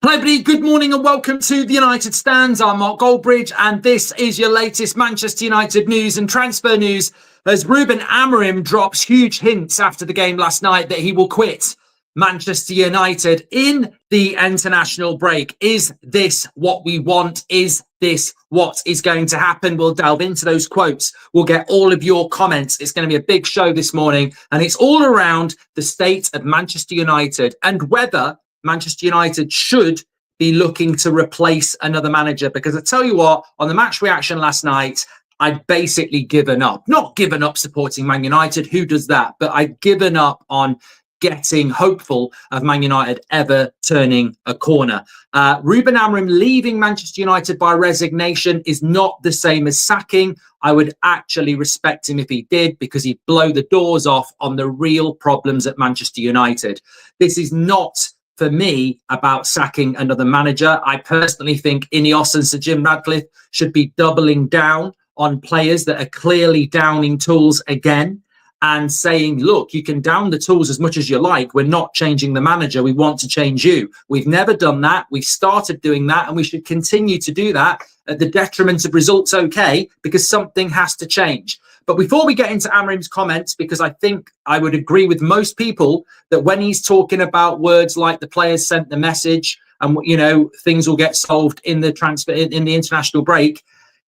Hello everybody, good morning and welcome to the United Stands. I'm Mark Goldbridge and this is your latest Manchester United news and transfer news as Bruno and Casemiro drops huge hints after the game last night that he will quit Manchester United in the international break. Is this what we want? Is this what is going to happen? We'll delve into those quotes. We'll get all of your comments. It's going to be a big show this morning and it's all around the state of Manchester United and whether Manchester United should be looking to replace another manager, because I tell you what, on the match reaction last night, I'd basically given up. Not given up supporting Man United, who does that? But I'd given up on getting hopeful of Man United ever turning a corner. Ruben Amorim leaving Manchester United by resignation is not the same as sacking. I would actually respect him if he did, because he'd blow the doors off on the real problems at Manchester United. This is not, for me, about sacking another manager. I personally think Ineos and Sir Jim Ratcliffe should be doubling down on players that are clearly downing tools again and saying, look, you can down the tools as much as you like. We're not changing the manager. We want to change you. We've never done that. We've started doing that and we should continue to do that at the detriment of results, okay, because something has to change. But before we get into Amorim's comments, because I think I would agree with most people that when he's talking about words like the players sent the message and, you know, things will get solved in the transfer, in the international break,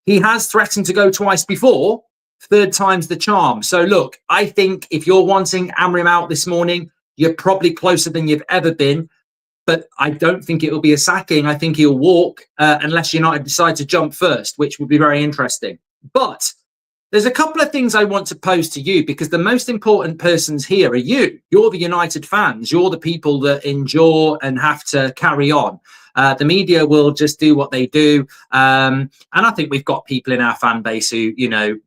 he has threatened to go twice before. Third time's the charm. So look, I think if you're wanting Amorim out this morning, you're probably closer than you've ever been. But I don't think it will be a sacking. I think he'll walk unless United decide to jump first, which would be very interesting. But there's a couple of things I want to pose to you, because the most important persons here are you. You're the United fans. You're the people that endure and have to carry on. The media will just do what they do. And I think we've got people in our fan base who, you know,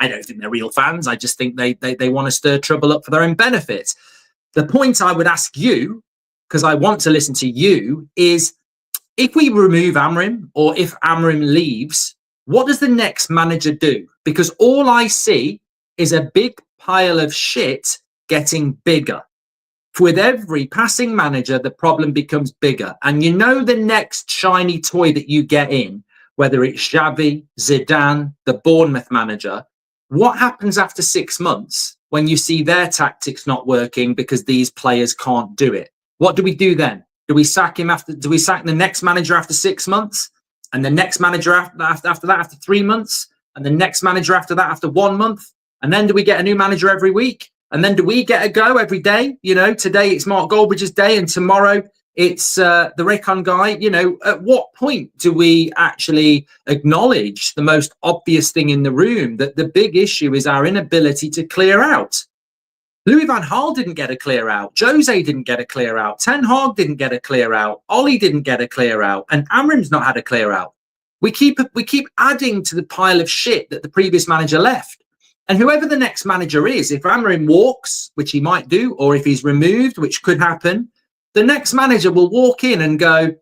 I don't think they're real fans. I just think they want to stir trouble up for their own benefit. The point I would ask you, because I want to listen to you, is if we remove Amorim or if Amorim leaves, what does the next manager do? Because all I see is a big pile of shit getting bigger. With every passing manager, the problem becomes bigger. And you know the next shiny toy that you get in, whether it's Xavi, Zidane, the Bournemouth manager, what happens after 6 months when you see their tactics not working because these players can't do it? What do we do then? Do we sack him after? Do we sack the next manager after 6 months? And the next manager after that after 3 months? And the next manager after that after 1 month? And then do we get a new manager every week? And then do we get a go every day? You know, today it's Mark Goldbridge's day and tomorrow it's the Recon guy. You know, at what point do we actually acknowledge the most obvious thing in the room, that the big issue is our inability to clear out? Louis van Gaal didn't get a clear out. Jose didn't get a clear out. Ten Hag didn't get a clear out. Ollie didn't get a clear out. And Amorim's not had a clear out. We keep adding to the pile of shit that the previous manager left. And whoever the next manager is, if Amorim walks, which he might do, or if he's removed, which could happen, the next manager will walk in and go,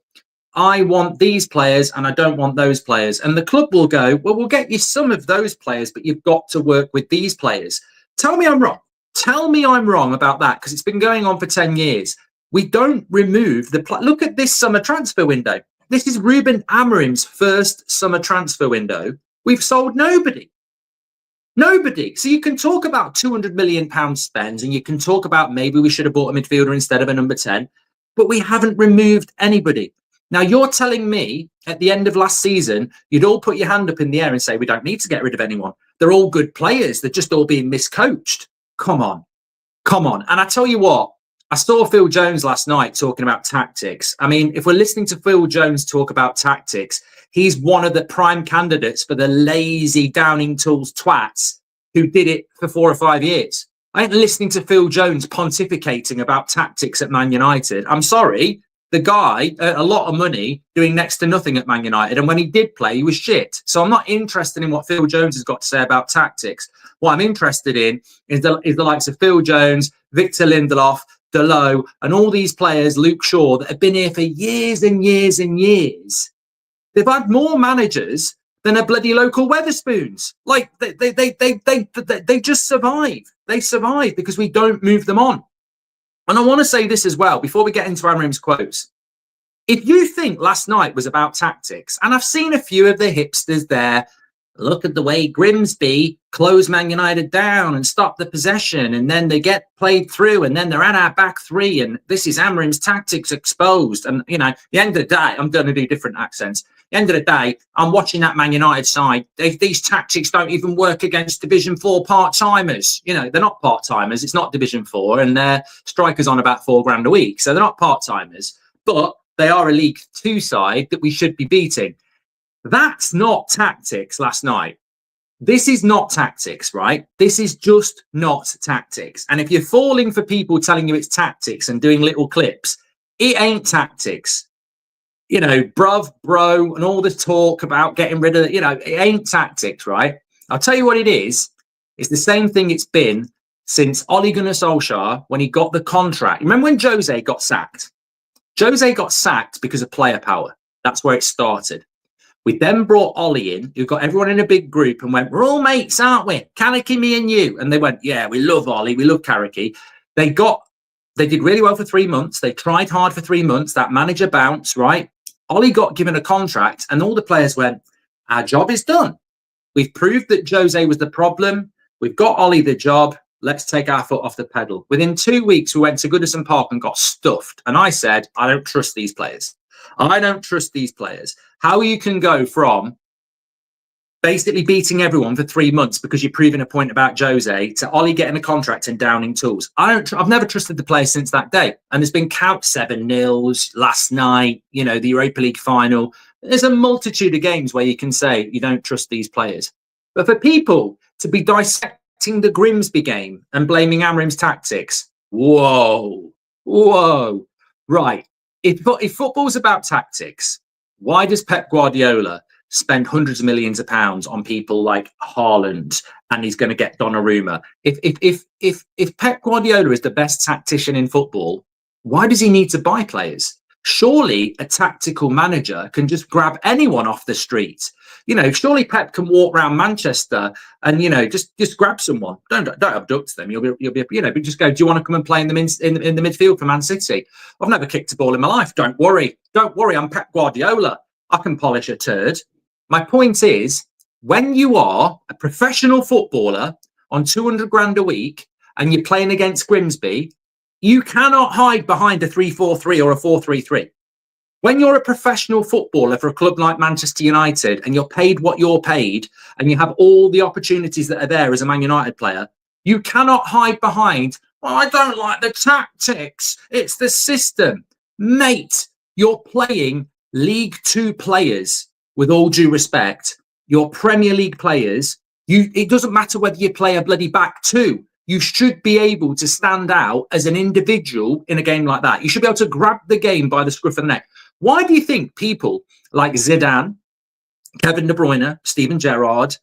I want these players and I don't want those players. And the club will go, well, we'll get you some of those players, but you've got to work with these players. Tell me I'm wrong. Tell me I'm wrong about that, because it's been going on for 10 years. We don't remove the... Look at this summer transfer window. This is Ruben Amorim's first summer transfer window. We've sold nobody. Nobody. So you can talk about £200 million spends and you can talk about maybe we should have bought a midfielder instead of a number 10, but we haven't removed anybody. Now, you're telling me at the end of last season, you'd all put your hand up in the air and say, we don't need to get rid of anyone. They're all good players. They're just all being miscoached. Come on. Come on. And I tell you what, I saw Phil Jones last night talking about tactics. I mean, if we're listening to Phil Jones talk about tactics, he's one of the prime candidates for the lazy Downing Tools twats who did it for 4 or 5 years. I ain't listening to Phil Jones pontificating about tactics at Man United. I'm sorry. The guy earned a lot of money doing next to nothing at Man United. And when he did play, he was shit. So I'm not interested in what Phil Jones has got to say about tactics. What I'm interested in is the likes of Phil Jones, Victor Lindelof, Delot, and all these players, Luke Shaw, that have been here for years and years and years. They've had more managers than a bloody local Wetherspoons. Like they just survive. They survive because we don't move them on. And I want to say this as well, before we get into Amorim's quotes. If you think last night was about tactics, and I've seen a few of the hipsters there, look at the way Grimsby close Man United down and stop the possession, and then they get played through, and then they're at our back three, and this is Amorim's tactics exposed. And, you know, at the end of the day, I'm going to do different accents. At the end of the day, I'm watching that Man United side. These tactics don't even work against Division 4 part-timers. You know, they're not part-timers. It's not Division 4, and their strikers on about £4,000 a week. So they're not part-timers, but they are a League 2 side that we should be beating. That's not tactics last night. This is not tactics, right? This is just not tactics. And if you're falling for people telling you it's tactics and doing little clips, it ain't tactics. You know, bruv, bro, and all this talk about getting rid of, you know, it ain't tactics, right? I'll tell you what it is. It's the same thing it's been since Ole Gunnar Solskjaer, when he got the contract. Remember when Jose got sacked? Jose got sacked because of player power. That's where it started. We then brought Ollie in, who got everyone in a big group and went, we're all mates, aren't we? Carricky, me and you. And they went, yeah, we love Ollie. We love Carricky. They did really well for 3 months. They tried hard for 3 months. That manager bounced, right? Ollie got given a contract and all the players went, our job is done. We've proved that Jose was the problem. We've got Ollie the job. Let's take our foot off the pedal. Within 2 weeks, we went to Goodison Park and got stuffed. And I said, I don't trust these players. I don't trust these players. How you can go from basically beating everyone for 3 months because you're proving a point about Jose to Ollie getting a contract and downing tools. I've never trusted the players since that day. And there's been count 7-0 last night, you know, the Europa League final. There's a multitude of games where you can say you don't trust these players. But for people to be dissecting the Grimsby game and blaming Amorim's tactics, whoa. Right. If football's about tactics, why does Pep Guardiola spend hundreds of millions of pounds on people like Haaland and he's going to get Donnarumma? If Pep Guardiola is the best tactician in football, why does he need to buy players? Surely a tactical manager can just grab anyone off the street. You know, surely Pep can walk around Manchester and, you know, just grab someone. Don't abduct them. You'll be, you know, but just go, do you want to come and play in the midfield for Man City? I've never kicked a ball in my life. Don't worry. I'm Pep Guardiola. I can polish a turd. My point is, when you are a professional footballer on 200 grand a week and you're playing against Grimsby, you cannot hide behind a 3-4-3 or a 4-3-3. When you're a professional footballer for a club like Manchester United and you're paid what you're paid and you have all the opportunities that are there as a Man United player, you cannot hide behind, oh, I don't like the tactics. It's the system. Mate, you're playing League 2 players, with all due respect. You're Premier League players. It doesn't matter whether you play a bloody back two. You should be able to stand out as an individual in a game like that. You should be able to grab the game by the scruff of the neck. Why do you think people like Zidane, Kevin De Bruyne, Steven Gerrard,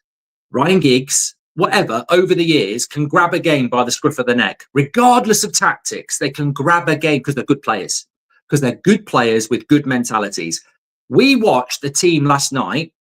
Ryan Giggs, whatever, over the years can grab a game by the scruff of the neck? Regardless of tactics, they can grab a game because they're good players. Because they're good players with good mentalities. We watched the team last night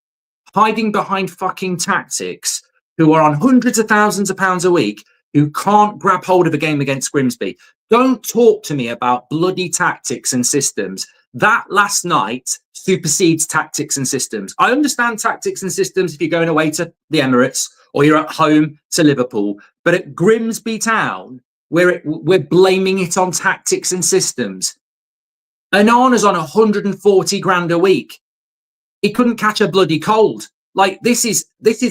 hiding behind fucking tactics who are on hundreds of thousands of pounds a week who can't grab hold of a game against Grimsby. Don't talk to me about bloody tactics and systems. That last night supersedes tactics and systems. I understand tactics and systems if you're going away to the Emirates or you're at home to Liverpool. But at Grimsby Town, we're blaming it on tactics and systems. Onana's on 140 grand a week. He couldn't catch a bloody cold. Like, this is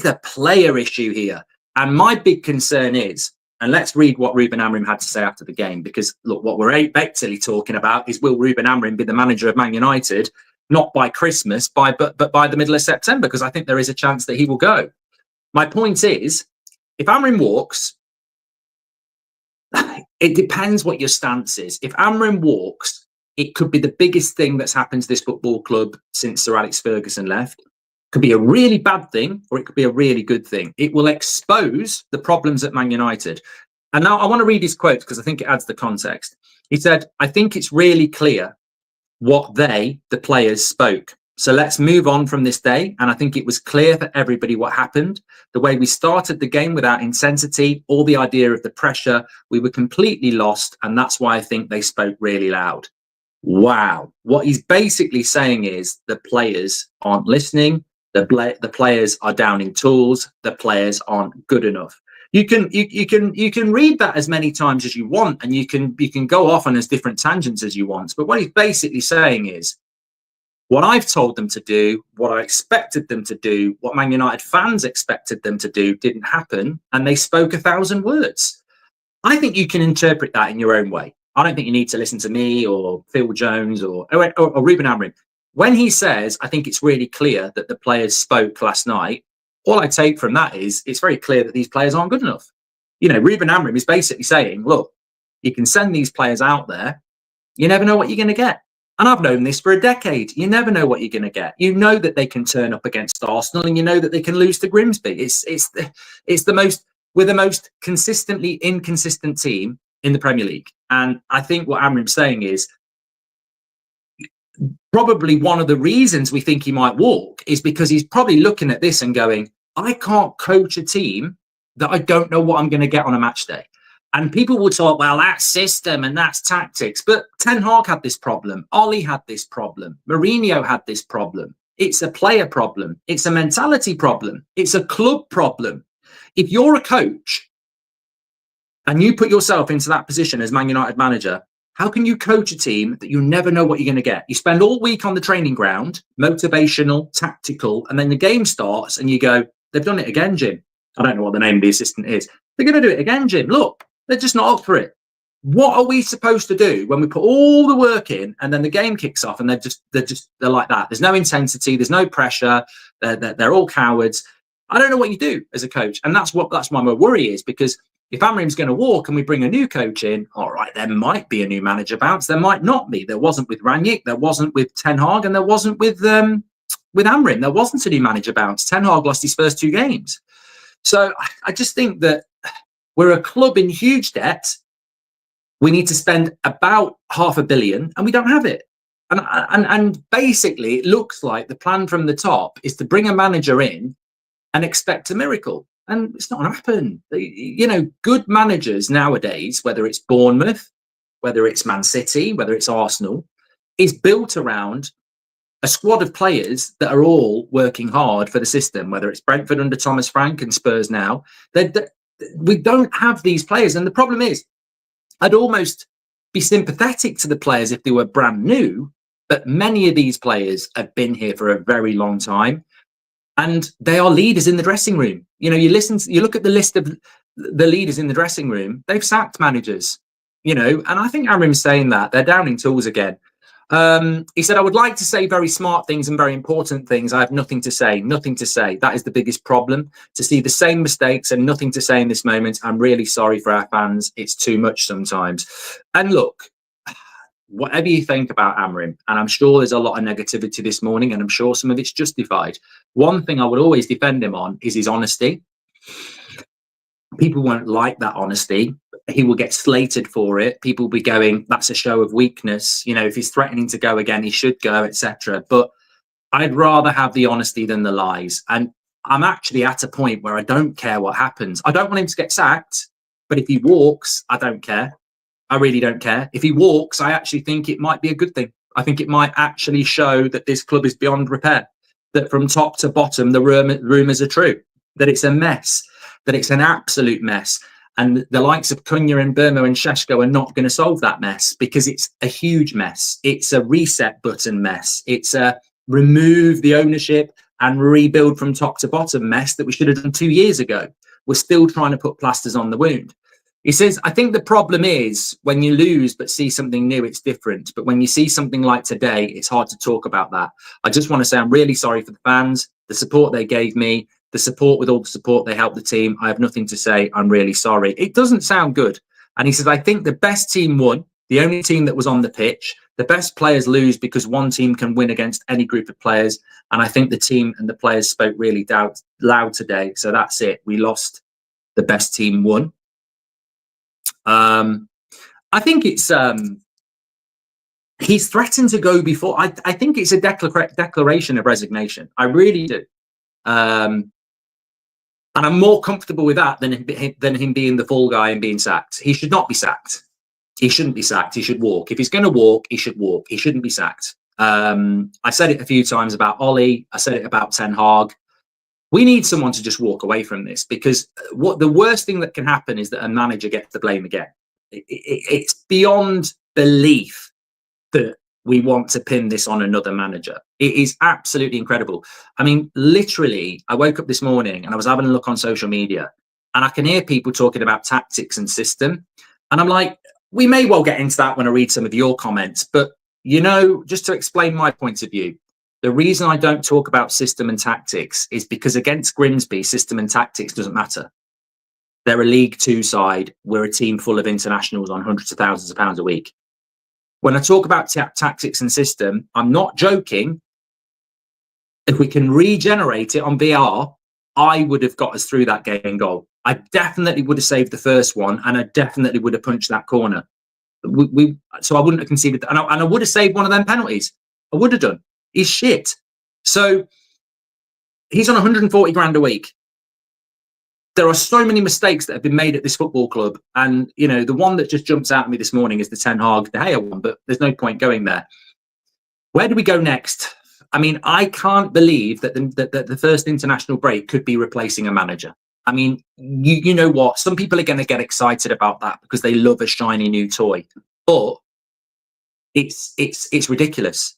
a player issue here. And my big concern is, and let's read what Ruben Amorim had to say after the game, because look, what we're actually talking about is, will Ruben Amorim be the manager of Man United? Not by Christmas, but by the middle of September, because I think there is a chance that he will go. My point is, if Amorim walks, it depends what your stance is. If Amorim walks, it could be the biggest thing that's happened to this football club since Sir Alex Ferguson left. It could be a really bad thing, or it could be a really good thing. It will expose the problems at Man United. And now I want to read his quote because I think it adds the context. He said, I think it's really clear what the players, spoke. So let's move on from this day. And I think it was clear for everybody what happened. The way we started the game without intensity, all the idea of the pressure, we were completely lost. And that's why I think they spoke really loud. Wow. What he's basically saying is the players aren't listening. The players are downing tools. The players aren't good enough. You can read that as many times as you want, and you can go off on as different tangents as you want. But what he's basically saying is, what I've told them to do, what I expected them to do, what Man United fans expected them to do didn't happen, and they spoke 1,000 words. I think you can interpret that in your own way. I don't think you need to listen to me or Phil Jones or Ruben Amorim. When he says, I think it's really clear that the players spoke last night, all I take from that is it's very clear that these players aren't good enough. You know, Ruben Amorim is basically saying, look, you can send these players out there. You never know what you're going to get. And I've known this for a decade. You never know what you're going to get. You know that they can turn up against Arsenal, and you know that they can lose to Grimsby. We're the most consistently inconsistent team in the Premier League. And I think what Amorim's saying is probably one of the reasons we think he might walk is because he's probably looking at this and going, I can't coach a team that I don't know what I'm going to get on a match day. And people will talk, well, that's system and that's tactics. But Ten Hag had this problem. Ollie had this problem. Mourinho had this problem. It's a player problem. It's a mentality problem. It's a club problem. If you're a coach and you put yourself into that position as Man United manager, how can you coach a team that you never know what you're going to get? You spend all week on the training ground, motivational, tactical, and then the game starts and you go, they've done it again, Jim. I don't know what the name of the assistant is. They're going to do it again, Jim. Look, they're just not up for it. What are we supposed to do when we put all the work in and then the game kicks off and they're like that? There's no intensity. There's no pressure. They're all cowards. I don't know what you do as a coach. And that's why my worry is, because if Amorim's going to walk and we bring a new coach in, all right, there might be a new manager bounce. There might not be. There wasn't with Rangnick. There wasn't with Ten Hag, and there wasn't with Amorim. There wasn't a new manager bounce. Ten Hag lost his first 2 games. So I just think that we're a club in huge debt. We need to spend about $500 million, and we don't have it. And basically, it looks like the plan from the top is to bring a manager in and expect a miracle. And it's not going to happen. You know, good managers nowadays, whether it's Bournemouth, whether it's Man City, whether it's Arsenal, is built around a squad of players that are all working hard for the system, whether it's Brentford under Thomas Frank and Spurs now. We don't have these players. And the problem is, I'd almost be sympathetic to the players if they were brand new, but many of these players have been here for a very long time. And they are leaders in the dressing room. You know, you look at the list of the leaders in the dressing room, they've sacked managers, you know, and I think Amorim's saying that they're downing tools again. He said, I would like to say very smart things and very important things. I have nothing to say. That is the biggest problem, to see the same mistakes and nothing to say in this moment. I'm really sorry for our fans. It's too much sometimes. And look, whatever you think about Amorim, and I'm sure there's a lot of negativity this morning, and I'm sure some of it's justified. One thing I would always defend him on is his honesty. People won't like that honesty. He will get slated for it. People will be going, that's a show of weakness. You know, if he's threatening to go again, he should go, etc. But I'd rather have the honesty than the lies. And I'm actually at a point where I don't care what happens. I don't want him to get sacked, but if he walks, I don't care. I really don't care. If he walks, I actually think it might be a good thing. I think it might actually show that this club is beyond repair, that from top to bottom, the rumours are true, that it's a mess, that it's an absolute mess. And the likes of Cunha and Burmo and Šeško are not going to solve that mess, because it's a huge mess. It's a reset button mess. It's a remove the ownership and rebuild from top to bottom mess that we should have done 2 years ago. We're still trying to put plasters on the wound. He says, I think the problem is when you lose but see something new, it's different. But when you see something like today, it's hard to talk about that. I just want to say I'm really sorry for the fans, the support they gave me, the support with all the support they helped the team. I have nothing to say. I'm really sorry. It doesn't sound good. And he says, I think the best team won, the only team that was on the pitch. The best players lose because one team can win against any group of players. And I think the team and the players spoke really loud today. So that's it. We lost. The best team won. I think it's he's threatened to go before. I think it's a declaration of resignation. I really do. And I'm more comfortable with that than him being the fall guy and being sacked. He should not be sacked. he shouldn't be sacked. He should walk. If he's going to walk, he should walk. He shouldn't be sacked. I said it a few times about Ollie. I said it about Ten Hag. We need someone to just walk away from this, because what the worst thing that can happen is that a manager gets the blame again. It's beyond belief that we want to pin this on another manager. It is absolutely incredible. I mean, literally, I woke up this morning and I was having a look on social media, and I can hear people talking about tactics and system. And I'm like, we may well get into that when I read some of your comments. But, you know, just to explain my point of view, the reason I don't talk about system and tactics is because against Grimsby, system and tactics doesn't matter. They're a League Two side. We're a team full of internationals on hundreds of thousands of pounds a week. When I talk about tactics and system, I'm not joking. If we can regenerate it on VR, I would have got us through that game goal. I definitely would have saved the first one, and I definitely would have punched that corner. So I wouldn't have conceded, and I would have saved one of them penalties. I would have done. He's shit. So he's on 140 grand a week. There are so many mistakes that have been made at this football club. And, you know, the one that just jumps out at me this morning is the Ten Hag De Gea one, but there's no point going there. Where do we go next? I mean, I can't believe that the first international break could be replacing a manager. I mean, you know what? Some people are going to get excited about that because they love a shiny new toy, but it's ridiculous.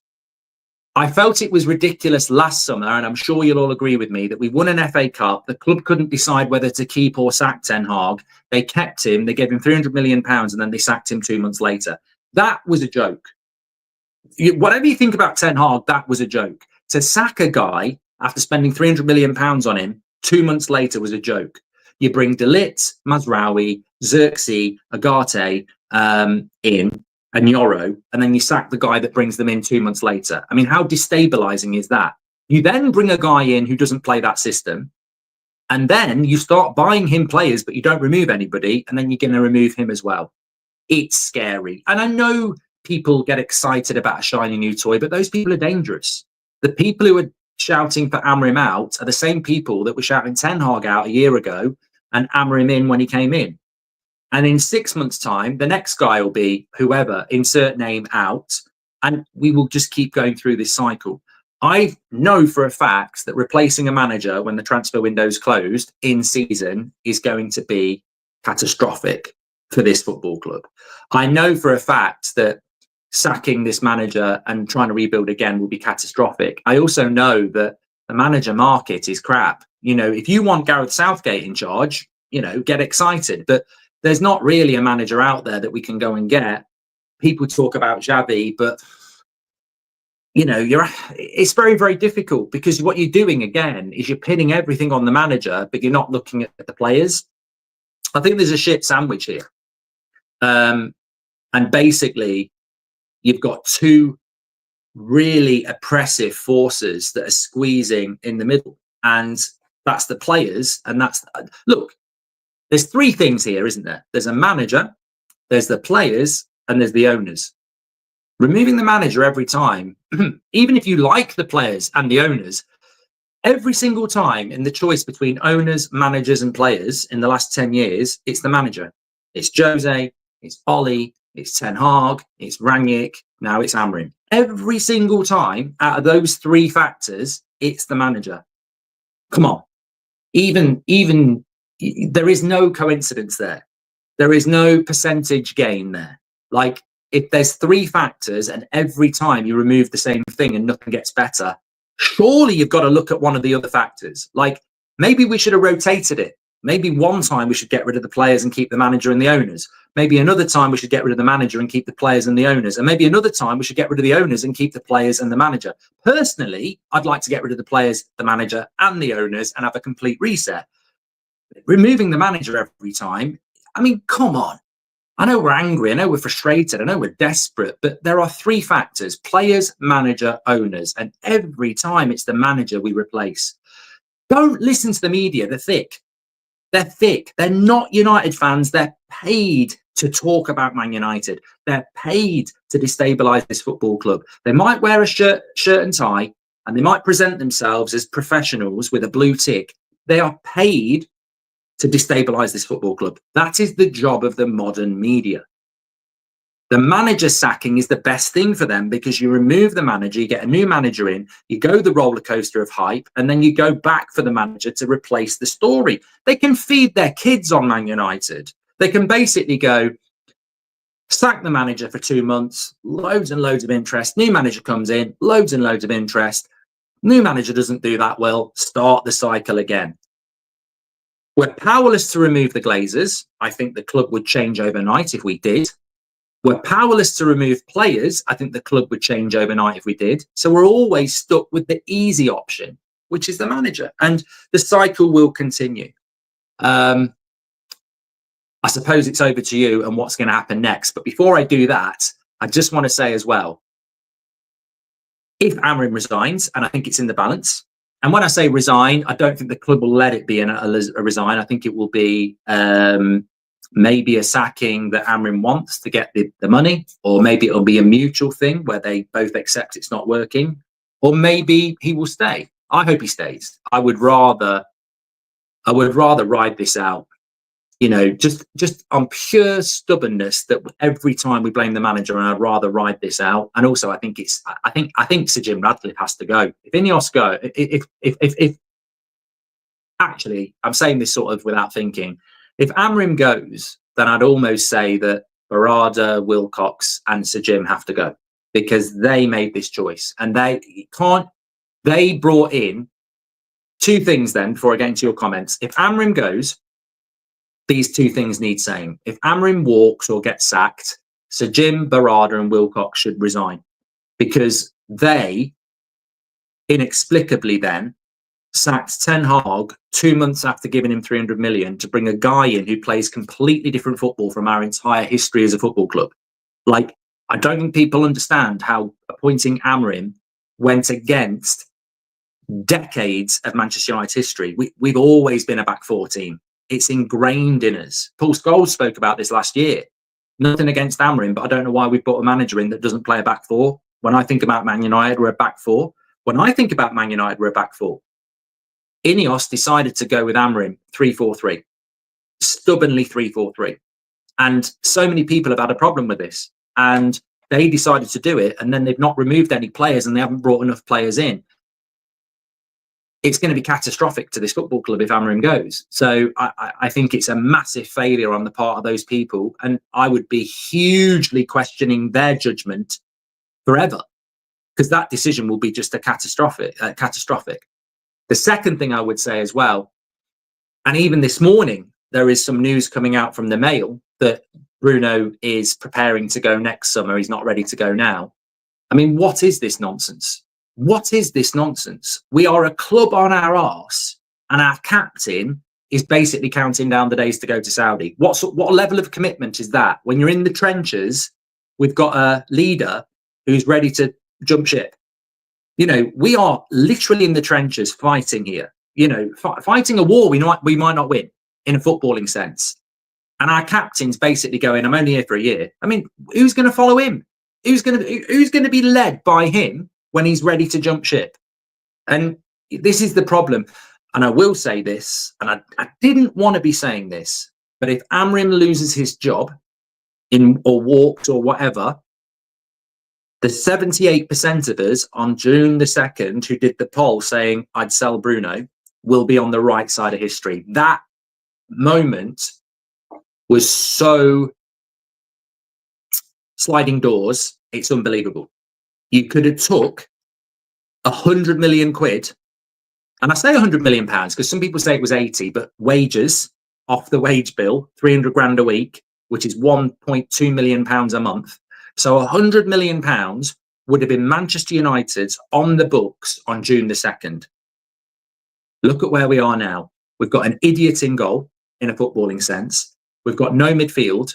I felt it was ridiculous last summer, and I'm sure you'll all agree with me, that we won an FA Cup. The club couldn't decide whether to keep or sack Ten Hag. They kept him. They gave him £300 million, and then they sacked him 2 months later. That was a joke. Whatever you think about Ten Hag, that was a joke. To sack a guy after spending £300 million on him 2 months later was a joke. You bring De Ligt, Mazraoui, Xerxes, Agate in, and Yoro, and then you sack the guy that brings them in 2 months later. I mean, how destabilizing is that? You then bring a guy in who doesn't play that system, and then you start buying him players, but you don't remove anybody, and then you're going to remove him as well. It's scary. And I know people get excited about a shiny new toy, but those people are dangerous. The people who are shouting for Amorim out are the same people that were shouting Ten Hag out a year ago and Amorim in when he came in. And in 6 months' time, the next guy will be whoever, insert name, out, and we will just keep going through this cycle. I know for a fact that replacing a manager when the transfer window's closed in season is going to be catastrophic for this football club. I know for a fact that sacking this manager and trying to rebuild again will be catastrophic. I also know that the manager market is crap. You know, if you want Gareth Southgate in charge, you know, get excited. But there's not really a manager out there that we can go and get. People talk about Xavi, but you know, it's very, very difficult, because what you're doing again is you're pinning everything on the manager, but you're not looking at the players. I think there's a shit sandwich here. And basically, you've got two really oppressive forces that are squeezing in the middle. And that's the players. And look, there's three things here, isn't there? There's a manager, there's the players, and there's the owners. Removing the manager every time, even if you like the players and the owners, every single time in the choice between owners, managers, and players in the last 10 years, it's the manager. It's Jose, it's Ollie, it's Ten Hag, it's Rangnick, now it's Amorim. Every single time out of those three factors, it's the manager. Come on. Even there is no coincidence there. There is no percentage gain there. Like, if there's three factors and every time you remove the same thing and nothing gets better, surely you've got to look at one of the other factors. Like, maybe we should have rotated it. Maybe one time we should get rid of the players and keep the manager and the owners. Maybe another time we should get rid of the manager and keep the players and the owners. And maybe another time we should get rid of the owners and keep the players and the manager. Personally, I'd like to get rid of the players, the manager, and the owners and have a complete reset. Removing the manager every time, I mean, come on. I know we're angry, I know we're frustrated, I know we're desperate, but there are three factors: players, manager, owners. And every time it's the manager we replace. Don't listen to the media, they're thick. They're thick. They're not United fans. They're paid to talk about Man United. They're paid to destabilise this football club. They might wear a shirt and tie, and they might present themselves as professionals with a blue tick. They are paid to destabilise this football club. That is the job of the modern media. The manager sacking is the best thing for them because you remove the manager, you get a new manager in, you go the roller coaster of hype, and then you go back for the manager to replace the story. They can feed their kids on Man United. They can basically go, sack the manager for 2 months, loads and loads of interest. New manager comes in, loads and loads of interest. New manager doesn't do that well, start the cycle again. We're powerless to remove the Glazers. I think the club would change overnight if we did. We're powerless to remove players. I think the club would change overnight if we did. So we're always stuck with the easy option, which is the manager. And the cycle will continue. I suppose it's over to you and what's going to happen next. But before I do that, I just want to say as well, if Amorim resigns, and I think it's in the balance, and when I say resign, I don't think the club will let it be a resign. I think it will be maybe a sacking that Amorim wants to get the money, or maybe it'll be a mutual thing where they both accept it's not working, or maybe he will stay. I hope he stays. I would rather ride this out, you know, just on pure stubbornness that every time we blame the manager, and I'd rather ride this out. And also, I think Sir Jim Radcliffe has to go. If Ineos go, if actually, I'm saying this sort of without thinking. If Amorim goes, then I'd almost say that Barada, Wilcox, and Sir Jim have to go because they made this choice, and they brought in two things. Then, before I get into your comments, if Amorim goes, these two things need saying. If Amorim walks or gets sacked, Sir Jim, Barada, and Wilcox should resign because they inexplicably then sacked Ten Hag 2 months after giving him 300 million to bring a guy in who plays completely different football from our entire history as a football club. Like, I don't think people understand how appointing Amorim went against decades of Manchester United history. We've always been a back four team. It's ingrained in us. Paul Scholes spoke about this last year. Nothing against Amorim, but I don't know why we've brought a manager in that doesn't play a back four. When I think about Man United, we're a back four. When I think about Man United, we're a back four. Ineos decided to go with Amorim 3-4-3, stubbornly 3-4-3. And so many people have had a problem with this. And they decided to do it, and then they've not removed any players, and they haven't brought enough players in. It's going to be catastrophic to this football club if Amorim goes. So I think it's a massive failure on the part of those people. And I would be hugely questioning their judgment forever, because that decision will be just a catastrophic. The second thing I would say as well, and even this morning, there is some news coming out from the Mail that Bruno is preparing to go next summer. He's not ready to go now. I mean, what is this nonsense? What is this nonsense? We are a club on our arse, and our captain is basically counting down the days to go to Saudi. What level of commitment is that? When you're in the trenches, we've got a leader who's ready to jump ship. You know, we are literally in the trenches fighting here. You know, fighting a war we might not win in a footballing sense. And our captain's basically going, I'm only here for a year. I mean, who's going to follow him? Who's going to be led by him when he's ready to jump ship? And this is the problem. And I will say this, and I didn't want to be saying this, but if Amorim loses his job or walks or whatever, the 78% of us on June the 2nd who did the poll saying I'd sell Bruno will be on the right side of history. That moment was so sliding doors, it's unbelievable. You could have took 100 million quid, and I say 100 million pounds because some people say it was 80, but wages off the wage bill, 300 grand a week, which is 1.2 million pounds a month. So 100 million pounds would have been Manchester United's on the books on June the 2nd. Look at where we are now. We've got an idiot in goal in a footballing sense. We've got no midfield,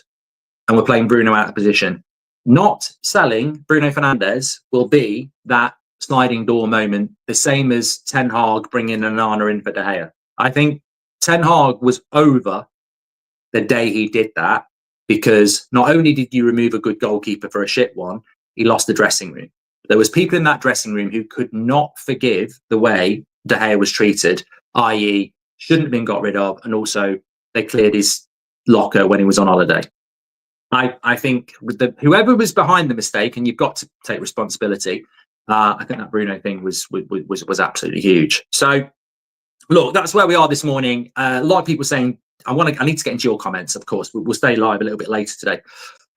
and we're playing Bruno out of position. Not selling Bruno Fernandes will be that sliding door moment, the same as Ten Hag bringing Onana in for De Gea. I think Ten Hag was over the day he did that, because not only did you remove a good goalkeeper for a shit one, he lost the dressing room. There was people in that dressing room who could not forgive the way De Gea was treated, i.e. shouldn't have been got rid of, and also they cleared his locker when he was on holiday. I think with whoever was behind the mistake, and you've got to take responsibility. I think that Bruno thing was absolutely huge. So look, that's where we are this morning. A lot of people saying I need to get into your comments. Of course, we'll stay live a little bit later today.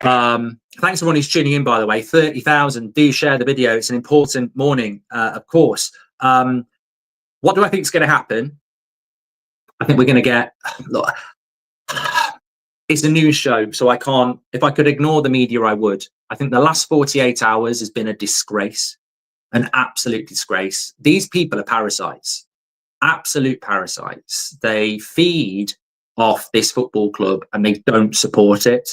Thanks everyone who's tuning in, by the way. 30,000. Do share the video. It's an important morning, of course. What do I think is going to happen? I think we're going to get. Look, it's a news show, so I can't. If I could ignore the media, I would. I think the last 48 hours has been a disgrace, an absolute disgrace. These people are parasites, absolute parasites. They feed off this football club and they don't support it.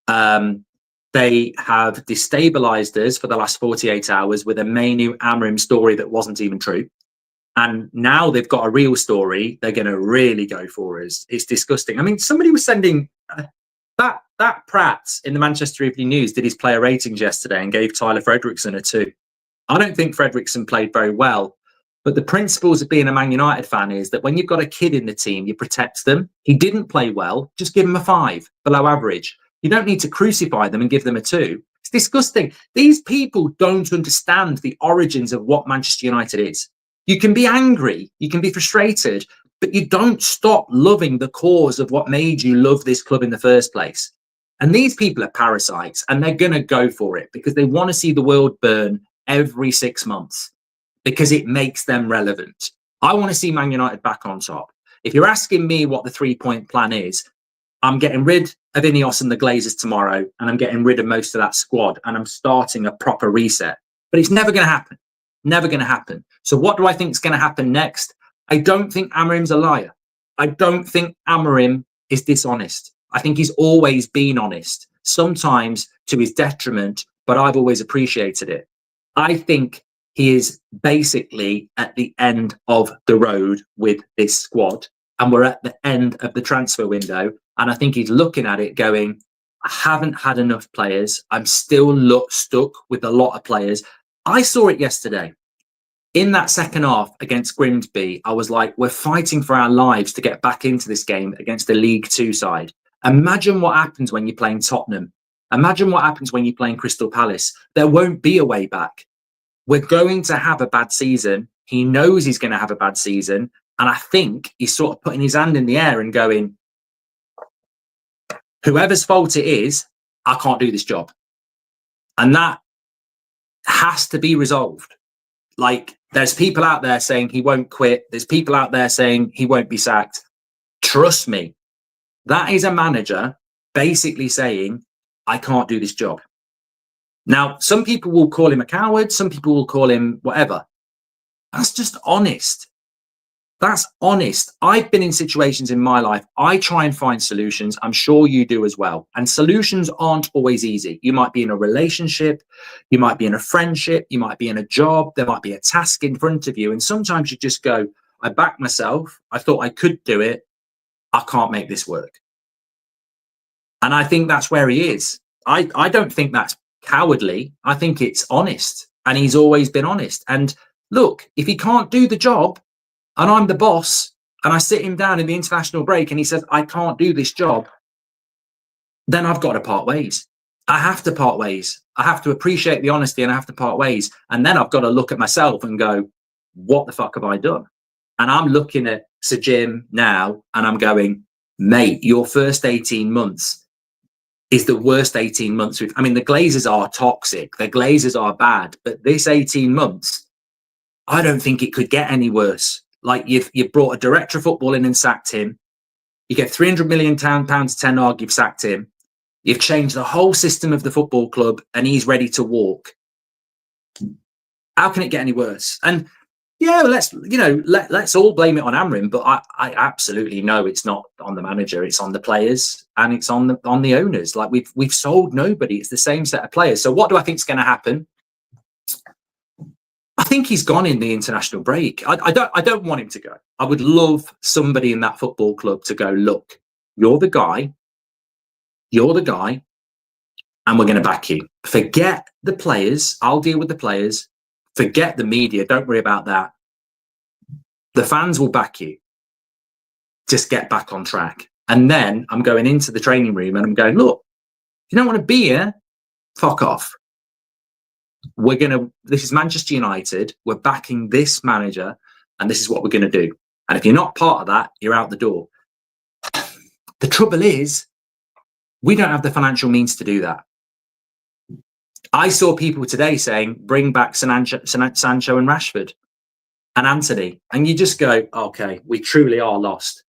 They have destabilized us for the last 48 hours with a Man Utd Amorim story that wasn't even true. And now they've got a real story. They're going to really go for us. It's disgusting. I mean, somebody was sending that Pratt in the Manchester Evening News did his player ratings yesterday and gave Tyler Fredrickson a 2. I don't think Fredrickson played very well, but the principles of being a Man United fan is that when you've got a kid in the team, you protect them. He didn't play well. Just give him a 5, below average. You don't need to crucify them and give them a 2. It's disgusting. These people don't understand the origins of what Manchester United is. You can be angry, you can be frustrated, but you don't stop loving the cause of what made you love this club in the first place. And these people are parasites, and they're going to go for it because they want to see the world burn every 6 months because it makes them relevant. I want to see Man United back on top. If you're asking me what the 3-point plan is, I'm getting rid of Ineos and the Glazers tomorrow, and I'm getting rid of most of that squad, and I'm starting a proper reset. But it's never going to happen. Never going to happen. So what do I think is going to happen next? I don't think Amorim's a liar. I don't think Amorim is dishonest. I think he's always been honest, sometimes to his detriment, but I've always appreciated it. I think he is basically at the end of the road with this squad, and we're at the end of the transfer window. And I think he's looking at it going, I haven't had enough players. I'm still stuck with a lot of players. I saw it yesterday. In that second half against Grimsby, I was like, we're fighting for our lives to get back into this game against the League Two side. Imagine what happens when you're playing Tottenham. Imagine what happens when you're playing Crystal Palace. There won't be a way back. We're going to have a bad season. He knows he's going to have a bad season. And I think he's sort of putting his hand in the air and going, whoever's fault it is, I can't do this job. And that has to be resolved. Like, there's people out there saying he won't quit. There's people out there saying he won't be sacked. Trust me, that is a manager basically saying, I can't do this job. Now, some people will call him a coward. Some people will call him whatever. That's just honest. That's honest. I've been in situations in my life. I try and find solutions. I'm sure you do as well. And solutions aren't always easy. You might be in a relationship. You might be in a friendship. You might be in a job. There might be a task in front of you. And sometimes you just go, I backed myself. I thought I could do it. I can't make this work. And I think that's where he is. I don't think that's cowardly. I think it's honest. And he's always been honest. And look, if he can't do the job, and I'm the boss, and I sit him down in the international break and he says, I can't do this job, then I've got to part ways. I have to part ways. I have to appreciate the honesty and I have to part ways. And then I've got to look at myself and go, what the fuck have I done? And I'm looking at Sir Jim now and I'm going, mate, your first 18 months is the worst 18 months. I mean, the Glazers are toxic. The Glazers are bad. But this 18 months, I don't think it could get any worse. Like, you've brought a director of football in and sacked him. You get £300 million to Ten Hag, you've sacked him. You've changed the whole system of the football club and he's ready to walk. How can it get any worse? And yeah, let's all blame it on Amorim, but I absolutely know it's not on the manager. It's on the players and it's on the owners. Like, we've sold nobody. It's the same set of players. So what do I think is going to happen? I think he's gone in the international break. I don't want him to go. I would love somebody in that football club to go, look, you're the guy, and we're going to back you. Forget the players. I'll deal with the players. Forget the media. Don't worry about that. The fans will back you. Just get back on track. And then I'm going into the training room and I'm going, look, you don't want to be here, fuck off. This is Manchester United. We're backing this manager, and this is what we're going to do. And if you're not part of that, you're out the door. The trouble is, we don't have the financial means to do that. I saw people today saying, bring back Sancho and Rashford and Anthony. And you just go, okay, we truly are lost.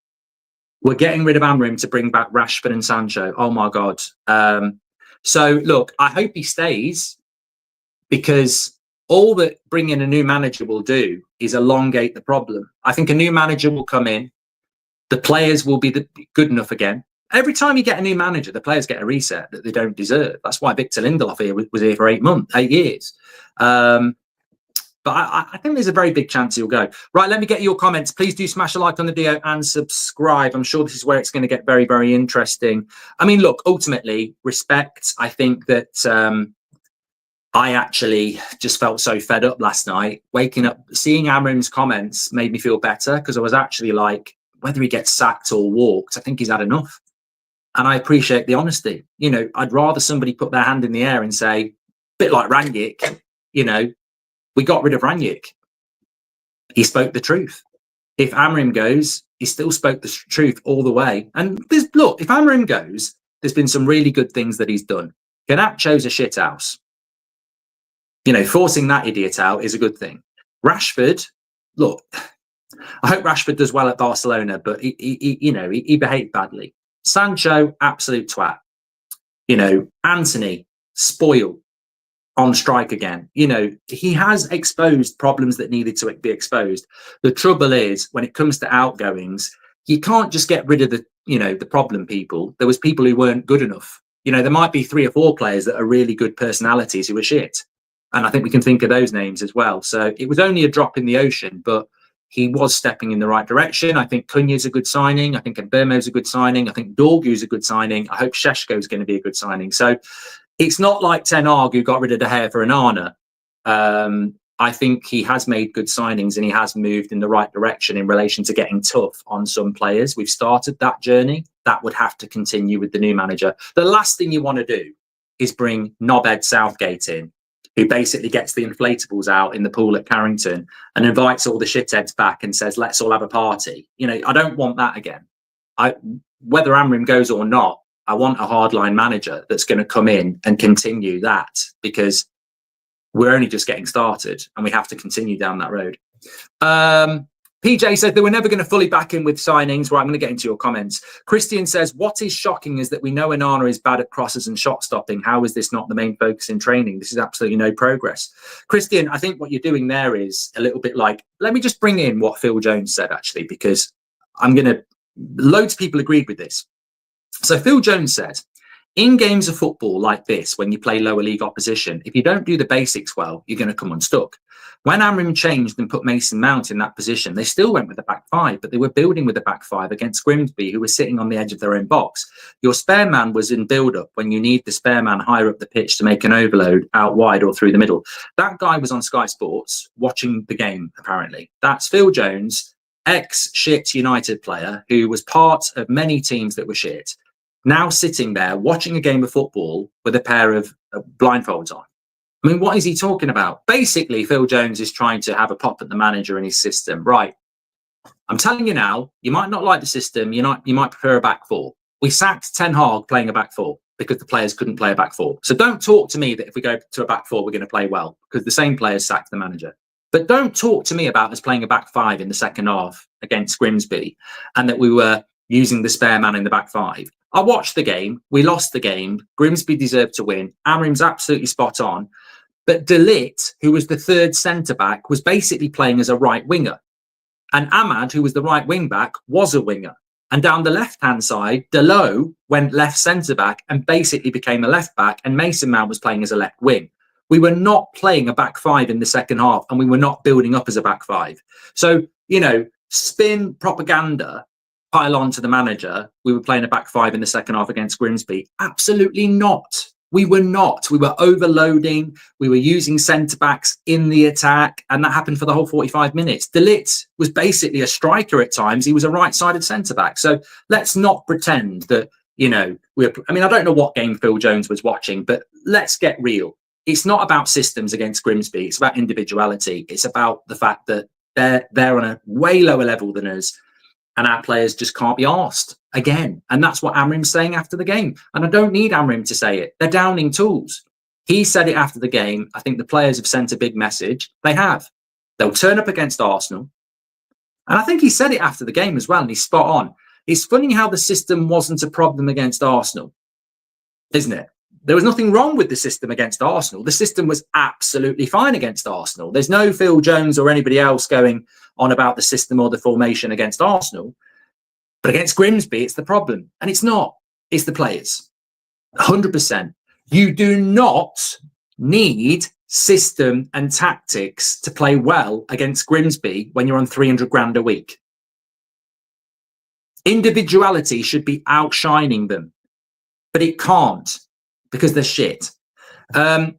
We're getting rid of Amorim to bring back Rashford and Sancho. Oh, my God. So, look, I hope he stays, because all that bringing a new manager will do is elongate the problem. I think a new manager will come in. The players will be good enough again. Every time you get a new manager, the players get a reset that they don't deserve. That's why Victor Lindelof here was here for 8 years. But I think there's a very big chance he'll go. Right, let me get your comments. Please do smash a like on the video and subscribe. I'm sure this is where it's going to get very, very interesting. I mean, look, ultimately, respect. I think that I actually just felt so fed up last night. Waking up, seeing Amorim's comments made me feel better, because I was actually like, whether he gets sacked or walked, I think he's had enough. And I appreciate the honesty. You know, I'd rather somebody put their hand in the air and say, a bit like Rangnick, you know, we got rid of Rangnick. He spoke the truth. If Amorim goes, he still spoke the truth all the way. And look, if Amorim goes, there's been some really good things that he's done. Garnacho's a shit house. You know, forcing that idiot out is a good thing. Rashford, look, I hope Rashford does well at Barcelona, but he behaved badly. Sancho, absolute twat. You know, Anthony, spoiled on strike again. You know, he has exposed problems that needed to be exposed. The trouble is, when it comes to outgoings, you can't just get rid of the problem people. There was people who weren't good enough. You know, there might be 3 or 4 players that are really good personalities who are shit. And I think we can think of those names as well. So it was only a drop in the ocean, but he was stepping in the right direction. I think Cunha's a good signing. I think Mbeumo's a good signing. I think Dorgu's a good signing. I hope Šeško's going to be a good signing. So it's not like Ten Hag, who got rid of De Gea for Onana. I think he has made good signings, and he has moved in the right direction in relation to getting tough on some players. We've started that journey. That would have to continue with the new manager. The last thing you want to do is bring knobhead Southgate in, who basically gets the inflatables out in the pool at Carrington and invites all the shitheads back and says, let's all have a party. You know, I don't want that again. Whether Amorim goes or not, I want a hardline manager that's going to come in and continue that, because we're only just getting started and we have to continue down that road. PJ said they were never going to fully back in with signings. Right, I'm going to get into your comments. Christian says, what is shocking is that we know Onana is bad at crosses and shot stopping. How is this not the main focus in training? This is absolutely no progress. Christian, I think what you're doing there is a little bit like, let me just bring in what Phil Jones said, actually, because loads of people agreed with this. So Phil Jones said, in games of football like this, when you play lower league opposition, if you don't do the basics well, you're going to come unstuck. When Amorim changed and put Mason Mount in that position, they still went with the back 5, but they were building with the back 5 against Grimsby, who was sitting on the edge of their own box. Your spare man was in build-up when you need the spare man higher up the pitch to make an overload out wide or through the middle. That guy was on Sky Sports watching the game, apparently. That's Phil Jones, ex-shit United player, who was part of many teams that were shit, now sitting there watching a game of football with a pair of blindfolds on. I mean, what is he talking about? Basically, Phil Jones is trying to have a pop at the manager and his system. Right. I'm telling you now, you might not like the system. You might prefer a back 4. We sacked Ten Hag playing a back 4 because the players couldn't play a back 4. So don't talk to me that if we go to a back 4, we're going to play well, because the same players sacked the manager. But don't talk to me about us playing a back 5 in the second half against Grimsby and that we were using the spare man in the back 5. I watched the game. We lost the game. Grimsby deserved to win. Amorim's absolutely spot on. But De Ligt, who was the third centre-back, was basically playing as a right winger. And Ahmad, who was the right wing-back, was a winger. And down the left-hand side, Delo went left centre-back and basically became a left-back, and Mason Mount was playing as a left wing. We were not playing a back 5 in the second half, and we were not building up as a back 5. So, spin propaganda, pile on to the manager, we were playing a back 5 in the second half against Grimsby. Absolutely not. We were not. We were overloading. We were using centre-backs in the attack, and that happened for the whole 45 minutes. De Ligt was basically a striker at times. He was a right-sided centre-back. So let's not pretend that I mean, I don't know what game Phil Jones was watching, but let's get real. It's not about systems against Grimsby. It's about individuality. It's about the fact that they're on a way lower level than us, and our players just can't be arsed again. And that's what Amorim's saying after the game. And I don't need Amorim to say it. They're downing tools. He said it after the game. I think the players have sent a big message. They have. They'll turn up against Arsenal. And I think he said it after the game as well, and he's spot on. It's funny how the system wasn't a problem against Arsenal, isn't it? There was nothing wrong with the system against Arsenal. The system was absolutely fine against Arsenal. There's no Phil Jones or anybody else going on about the system or the formation against Arsenal. But against Grimsby, it's the problem. And it's not. It's the players. 100%. You do not need system and tactics to play well against Grimsby when you're on 300 grand a week. Individuality should be outshining them, but it can't because they're shit.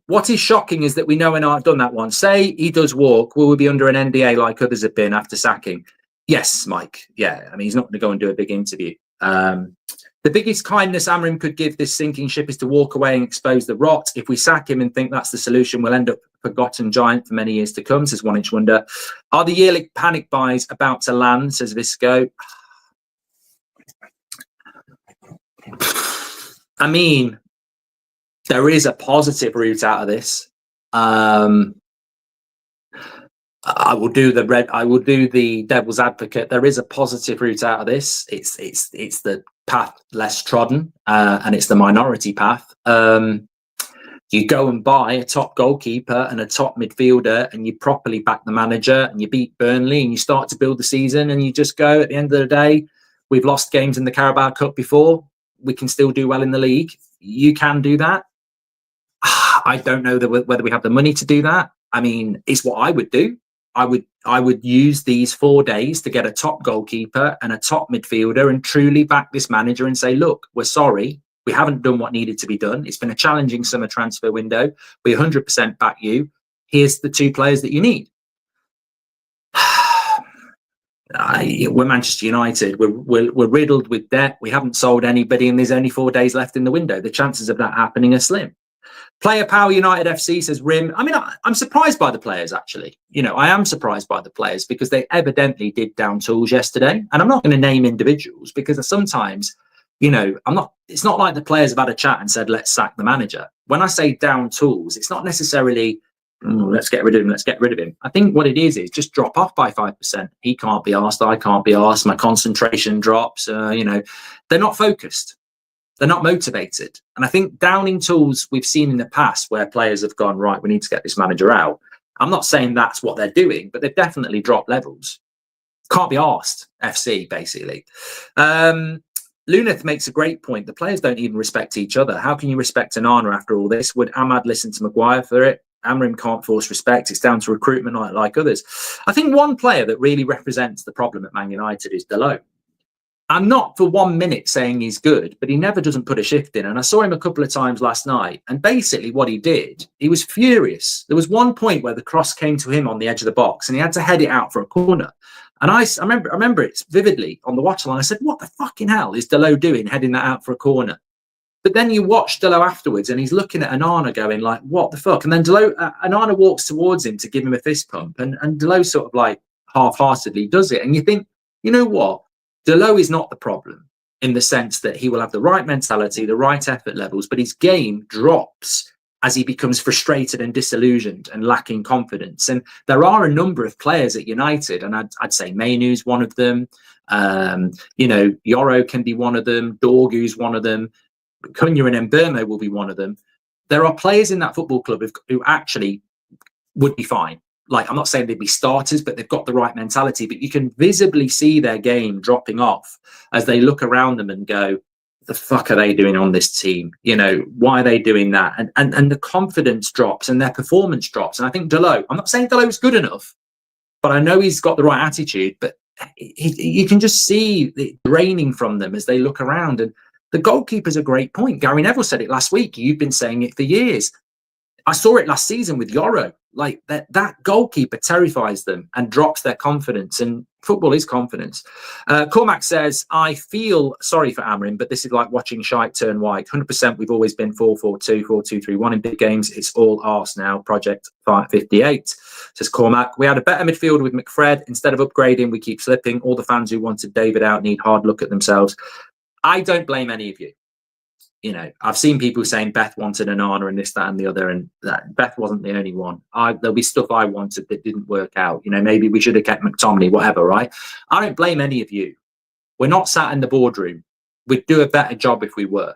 What is shocking is that we know, and I've done that one, say he does walk, will we be under an NDA like others have been after sacking? Yes, Mike. Yeah, I mean, he's not going to go and do a big interview. The biggest kindness Amorim could give this sinking ship is to walk away and expose the rot. If we sack him and think that's the solution, we'll end up a forgotten giant for many years to come, says One Inch Wonder. Are the yearly panic buys about to land, says Visco? I mean, there is a positive route out of this. I will do the devil's advocate. There is a positive route out of this. It's the path less trodden, and it's the minority path. You go and buy a top goalkeeper and a top midfielder, and you properly back the manager, and you beat Burnley, and you start to build the season, and you just go, at the end of the day, we've lost games in the Carabao Cup before. We can still do well in the league. You can do that. I don't know whether we have the money to do that. I mean, it's what I would do. I would use these 4 days to get a top goalkeeper and a top midfielder and truly back this manager and say, look, we're sorry. We haven't done what needed to be done. It's been a challenging summer transfer window. We 100% back you. Here's the 2 players that you need. We're Manchester United. We're riddled with debt. We haven't sold anybody, and there's only 4 days left in the window. The chances of that happening are slim. Player Power United FC says Rim. I mean, I'm surprised by the players, actually. I am surprised by the players because they evidently did down tools yesterday. And I'm not going to name individuals because sometimes, it's not like the players have had a chat and said, let's sack the manager. When I say down tools, it's not necessarily, let's get rid of him, let's get rid of him. I think what it is just drop off by 5%. He can't be asked, I can't be asked, my concentration drops, they're not focused. They're not motivated. And I think downing tools we've seen in the past where players have gone, right, we need to get this manager out. I'm not saying that's what they're doing, but they've definitely dropped levels. Can't be asked, FC, basically. Luneth makes a great point. The players don't even respect each other. How can you respect Onana after all this? Would Ahmad listen to Maguire for it? Amorim can't force respect. It's down to recruitment like others. I think one player that really represents the problem at Man United is Dalot. I'm not for 1 minute saying he's good, but he never doesn't put a shift in. And I saw him a couple of times last night. And basically what he did, he was furious. There was one point where the cross came to him on the edge of the box and he had to head it out for a corner. And I remember it vividly on the watch line. I said, what the fucking hell is Dalot doing heading that out for a corner? But then you watch Dalot afterwards and he's looking at Onana going like, what the fuck? And then Onana walks towards him to give him a fist pump. And Dalot sort of like half-heartedly does it. And you think, you know what? Dalot is not the problem in the sense that he will have the right mentality, the right effort levels, but his game drops as he becomes frustrated and disillusioned and lacking confidence. And there are a number of players at United, and I'd say Mainoo's one of them. Yoro can be one of them. Dorgu's one of them. Cunha and Mbeumo will be one of them. There are players in that football club who actually would be fine. Like, I'm not saying they'd be starters, but they've got the right mentality. But you can visibly see their game dropping off as they look around them and go, the fuck are they doing on this team? Why are they doing that? And the confidence drops and their performance drops. And I think Dalot, I'm not saying Dalot's good enough, but I know he's got the right attitude. But you can just see it draining from them as they look around. And the goalkeeper's a great point. Gary Neville said it last week. You've been saying it for years. I saw it last season with Yoro. Like that goalkeeper terrifies them and drops their confidence. And football is confidence. Cormac says, I feel sorry for Amorim, but this is like watching shite turn white. 100% we've always been 4-4-2, 4-2-3-1 in big games. It's all arse now. Project 558, says Cormac. We had a better midfield with McFred. Instead of upgrading, we keep slipping. All the fans who wanted David out need hard look at themselves. I don't blame any of you. You know, I've seen people saying Beth wanted Onana and this, that, and the other, and that Beth wasn't the only one. There'll be stuff I wanted that didn't work out. You know, maybe we should have kept McTominay, whatever, right? I don't blame any of you. We're not sat in the boardroom. We'd do a better job if we were.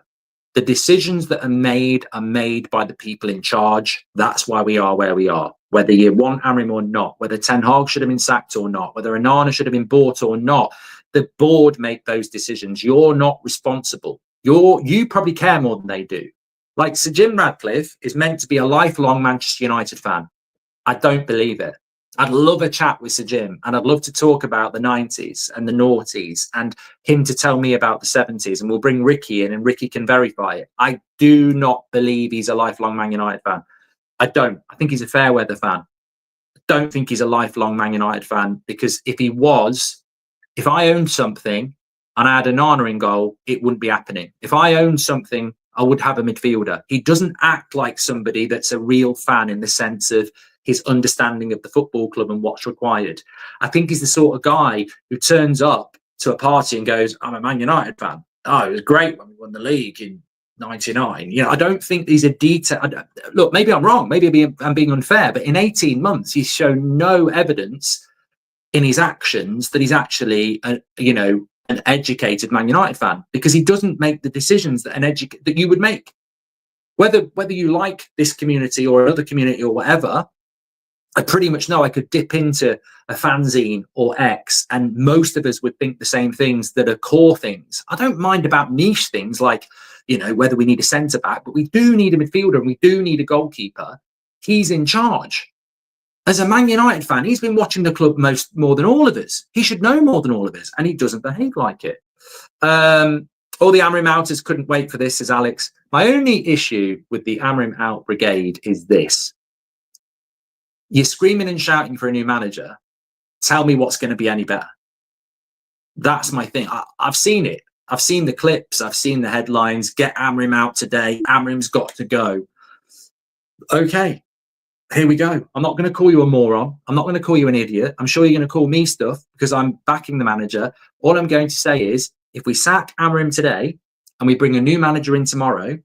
The decisions that are made by the people in charge. That's why we are where we are. Whether you want Amorim or not, whether Ten Hag should have been sacked or not, whether Onana should have been bought or not, the board make those decisions. You're not responsible. You probably care more than they do. Like Sir Jim Ratcliffe is meant to be a lifelong Manchester United fan. I don't believe it. I'd love a chat with Sir Jim, and I'd love to talk about the 90s and the noughties and him to tell me about the 70s, and we'll bring Ricky in and Ricky can verify it. I do not believe he's a lifelong Man United fan. I don't. I think he's a fair weather fan. I don't think he's a lifelong Man United fan, because if he was, if I owned something and I had Onana in goal, it wouldn't be happening. If I owned something, I would have a midfielder. He doesn't act like somebody that's a real fan in the sense of his understanding of the football club and what's required. I think he's the sort of guy who turns up to a party and goes, I'm a Man United fan. Oh, it was great when we won the league in 99. You know, I don't think he's a detail. Look, maybe I'm wrong. Maybe I'm being unfair, but in 18 months, he's shown no evidence in his actions that he's actually, an educated Man United fan, because he doesn't make the decisions that that you would make. Whether you like this community or another community or whatever, I pretty much know I could dip into a fanzine or X, and most of us would think the same things that are core things. I don't mind about niche things like, whether we need a centre back, but we do need a midfielder and we do need a goalkeeper. He's in charge. As a Man United fan, he's been watching the club more than all of us. He should know more than all of us, and he doesn't behave like it. All the Amorim outers couldn't wait for this, says Alex. My only issue with the Amorim out brigade is this. You're screaming and shouting for a new manager. Tell me what's going to be any better. That's my thing. I've seen it. I've seen the clips. I've seen the headlines. Get Amorim out today. Amorim's got to go. Okay. Here we go. I'm not going to call you a moron. I'm not going to call you an idiot. I'm sure you're going to call me stuff because I'm backing the manager. All I'm going to say is, if we sack Amorim today and we bring a new manager in tomorrow,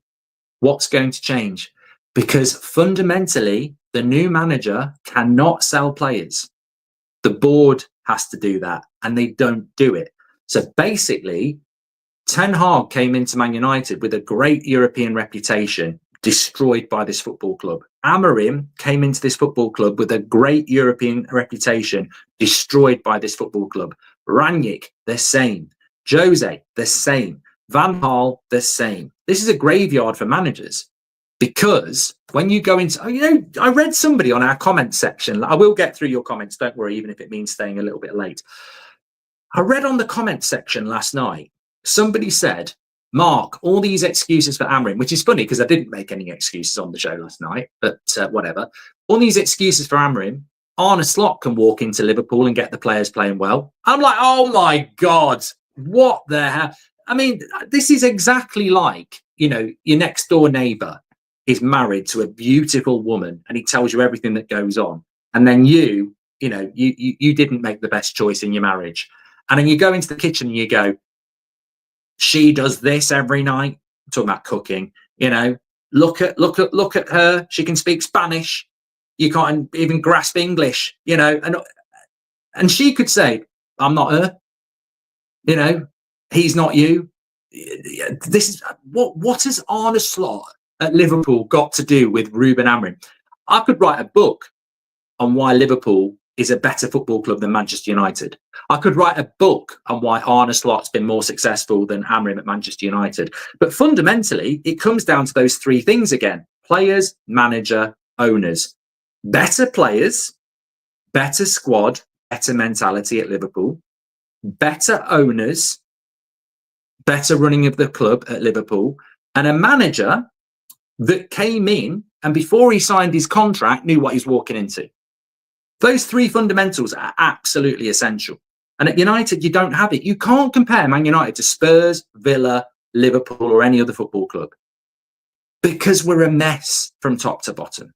what's going to change? Because fundamentally, the new manager cannot sell players. The board has to do that, and they don't do it. So basically, Ten Hag came into Man United with a great European reputation, destroyed by this football club. Amorim came into this football club with a great European reputation, destroyed by this football club. Rangnick, the same. Jose, the same. Van Gaal, the same. This is a graveyard for managers, because when you go into, I read somebody on our comment section. I will get through your comments, don't worry, even if it means staying a little bit late. I read on the comment section last night, somebody said, Mark, all these excuses for Amorim, which is funny because I didn't make any excuses on the show last night, but whatever. All these excuses for Amorim, Arne Slot can walk into Liverpool and get the players playing well. I'm like, oh my God, what the hell? I mean, this is exactly like, your next door neighbour is married to a beautiful woman and he tells you everything that goes on. And then you didn't make the best choice in your marriage. And then you go into the kitchen and you go, she does this every night. I'm talking about cooking, look at her. She can speak Spanish. You can't even grasp English, and she could say, I'm not her, he's not you. This is what has Arne Slot at Liverpool got to do with Ruben Amorim? I could write a book on why Liverpool is a better football club than Manchester United. I could write a book on why Arne Slot's been more successful than Amorim at Manchester United. But fundamentally, it comes down to those three things again. Players, manager, owners. Better players, better squad, better mentality at Liverpool. Better owners, better running of the club at Liverpool. And a manager that came in and before he signed his contract, knew what he's walking into. Those three fundamentals are absolutely essential. And at United, you don't have it. You can't compare Man United to Spurs, Villa, Liverpool, or any other football club because we're a mess from top to bottom.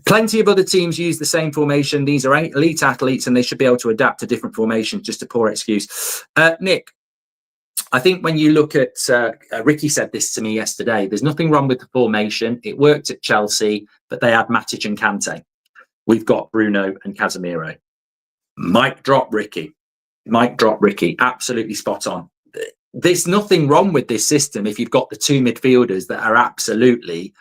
Plenty of other teams use the same formation. These are elite athletes and they should be able to adapt to different formations. Just a poor excuse. Nick, I think when you look at, Ricky said this to me yesterday, there's nothing wrong with the formation. It worked at Chelsea, but they had Matic and Kante. We've got Bruno and Casemiro. Mic drop, Ricky. Mic drop, Ricky. Absolutely spot on. There's nothing wrong with this system if you've got the two midfielders that are absolutely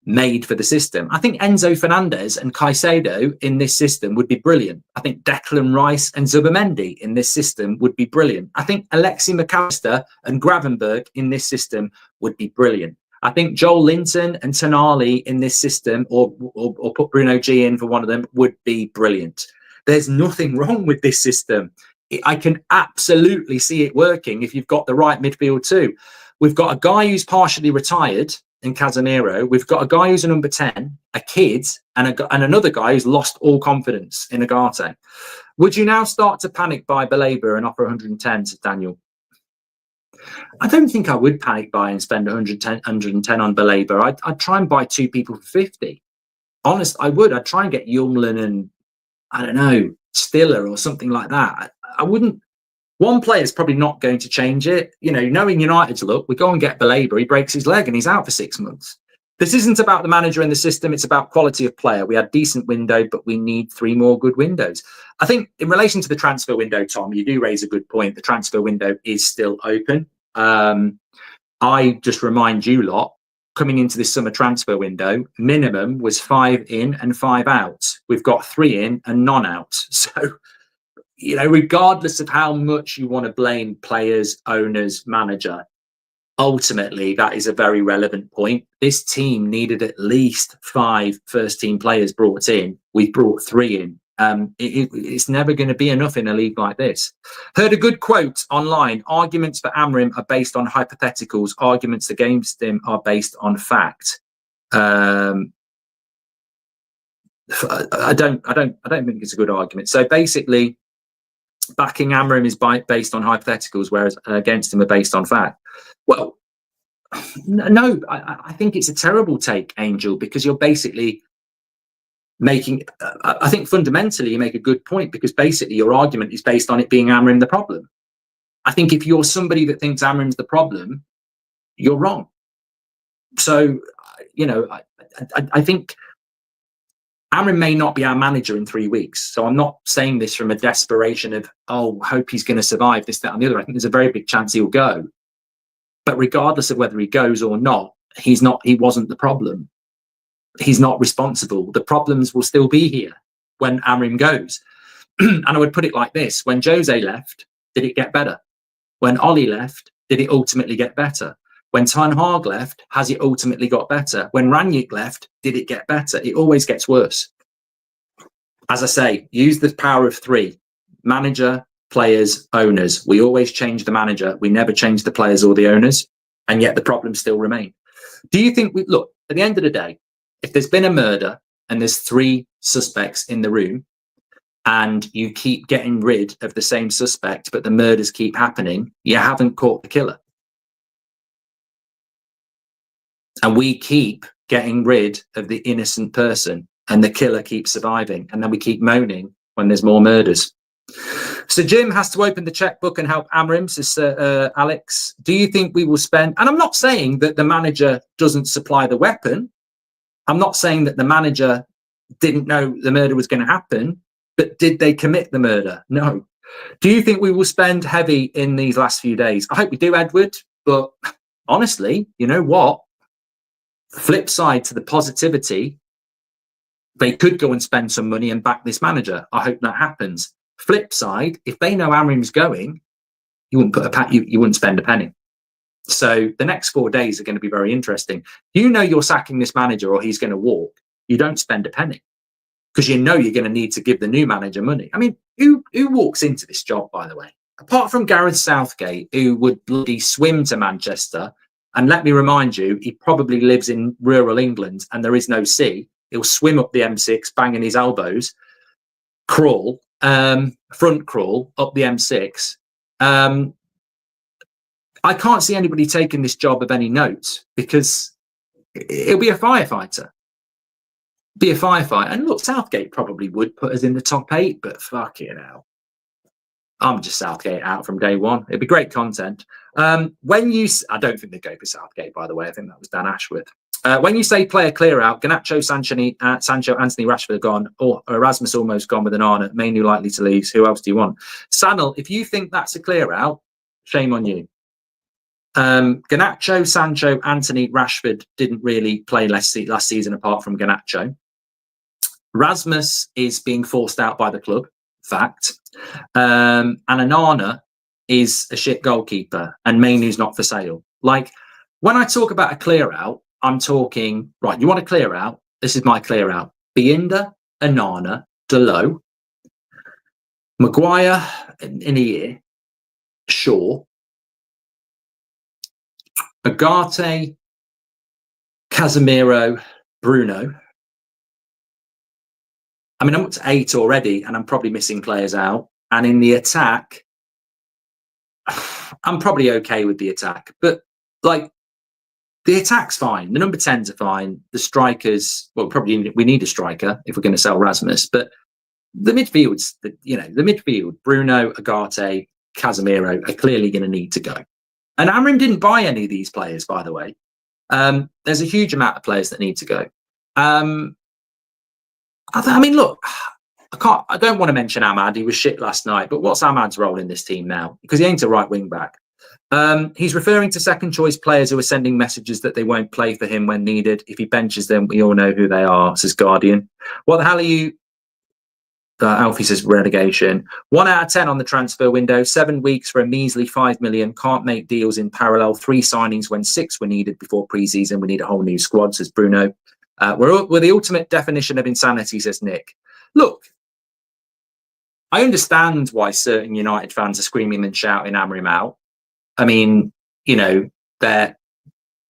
made for the system. I think Enzo Fernandez and Caicedo in this system would be brilliant. I think Declan Rice and Zubimendi in this system would be brilliant. I think Alexi McAllister and Gravenberg in this system would be brilliant. I think Joel Linton and Tonali in this system, or put Bruno G in for one of them, would be brilliant. There's nothing wrong with this system. I can absolutely see it working if you've got the right midfield too. We've got a guy who's partially retired in Casemiro. We've got a guy who's a number 10, a kid, and another guy who's lost all confidence in Agate. Would you now start to panic buy Baleba and offer 110 to Daniel? I don't think I would panic buy and spend 110 on Baleba. I'd try and buy two people for 50. Honest, I would. I'd try and get Youngland and, I don't know, Stiller or something like that. I wouldn't. One player's probably not going to change it. You know, knowing United's look, we go and get Baleba, he breaks his leg and he's out for 6 months. This isn't about the manager and the system. It's about quality of player. We had decent window, but we need 3 more good windows. I think in relation to the transfer window, Tom, you do raise a good point. The transfer window is still open. I just remind you lot, coming into this summer transfer window, minimum was 5 in and 5 out. We've got 3 in and none out. So, you know, regardless of how much you want to blame players, owners, manager, ultimately, that is a very relevant point. This team needed at least 5 first-team players brought in. We've brought 3 in. It's never going to be enough in a league like this. Heard a good quote online. Arguments for Amorim are based on hypotheticals. Arguments against him are based on fact. I don't think it's a good argument. So basically, backing Amorim is based on hypotheticals, whereas against him are based on fact. Well, no, I think it's a terrible take, Angel, because you're basically making, I think fundamentally you make a good point, because basically your argument is based on it being Amorim the problem. I think if you're somebody that thinks Amorim's the problem, you're wrong. So, you know, I think Amorim may not be our manager in 3 weeks. So I'm not saying this from a desperation of, oh, hope he's going to survive this, that, and the other. I think there's a very big chance he'll go. But regardless of whether he goes or not, he wasn't the problem. He's not responsible. The problems will still be here when Amorim goes. And I would put it like this. When Jose left, did it get better? When Ollie left, did it ultimately get better? When Ten Hag left, has it ultimately got better? When Rangnick left, did it get better? It always gets worse. As I say, use the power of 3. Manager, players, owners. We always change the manager. We never change the players or the owners. And yet the problems still remain. Do you think, look, at the end of the day, if there's been a murder and there's 3 suspects in the room and you keep getting rid of the same suspect, but the murders keep happening, you haven't caught the killer. And we keep getting rid of the innocent person and the killer keeps surviving. And then we keep moaning when there's more murders. So Jim has to open the checkbook and help Amorim, says Alex. Do you think we will spend... And I'm not saying that the manager doesn't supply the weapon. I'm not saying that the manager didn't know the murder was going to happen, but did they commit the murder? No. Do you think we will spend heavy in these last few days? I hope we do, Edward. But honestly, you know what? Flip side to the positivity, they could go and spend some money and back this manager. I hope that happens. Flip side, if they know Amorim's going, you wouldn't spend a penny. So the next 4 days are going to be very interesting. You know you're sacking this manager or he's going to walk. You don't spend a penny because you know you're going to need to give the new manager money. I mean, who walks into this job, by the way? Apart from Gareth Southgate, who would bloody swim to Manchester And let me remind you, he probably lives in rural England and there is no sea. He'll swim up the M6, banging his elbows, crawl, front crawl up the M6. I can't see anybody taking this job of any note because it'll be a firefighter. Be a firefighter. And look, Southgate probably would put us in the top 8, but fuck it now. I'm just Southgate out from day one. It'd be great content. I don't think they'd go for Southgate, by the way. I think that was Dan Ashworth. When you say player clear out, Garnacho, Sancho, Anthony, Rashford are gone, or Erasmus almost gone with an Arna, Mainu likely to leave. Who else do you want? Sanel, if you think that's a clear out, shame on you. Garnacho, Sancho, Anthony, Rashford didn't really play last season apart from Garnacho. Rasmus is being forced out by the club. Fact. And Anana is a shit goalkeeper and Mainu's not for sale. Like, when I talk about a clear out, I'm talking, right, you want a clear out? This is my clear out. Bienda, Anana, Delo, Maguire in a year, Shaw, Agate, Casemiro, Bruno. I mean, I'm up to 8 already, and I'm probably missing players out. And in the attack, I'm probably okay with the attack. But, like, the attack's fine. The number 10s are fine. The strikers, well, probably we need a striker if we're going to sell Rasmus. But the midfields, the midfield, Bruno, Agate, Casemiro are clearly going to need to go. And Amorim didn't buy any of these players, by the way. There's a huge amount of players that need to go. I mean, look, I don't want to mention Ahmad. He was shit last night, but what's Ahmad's role in this team now? Because he ain't a right wing back. He's referring to second choice players who are sending messages that they won't play for him when needed. If he benches them, we all know who they are, says Guardian. What the hell are you? Alfie says relegation. 1 out of 10 on the transfer window. 7 weeks for a measly 5 million. Can't make deals in parallel. 3 signings when 6 were needed before pre-season. We need a whole new squad, says Bruno. We're the ultimate definition of insanity, says Nick. Look, I understand why certain United fans are screaming and shouting Amorim out. I mean, you know, they're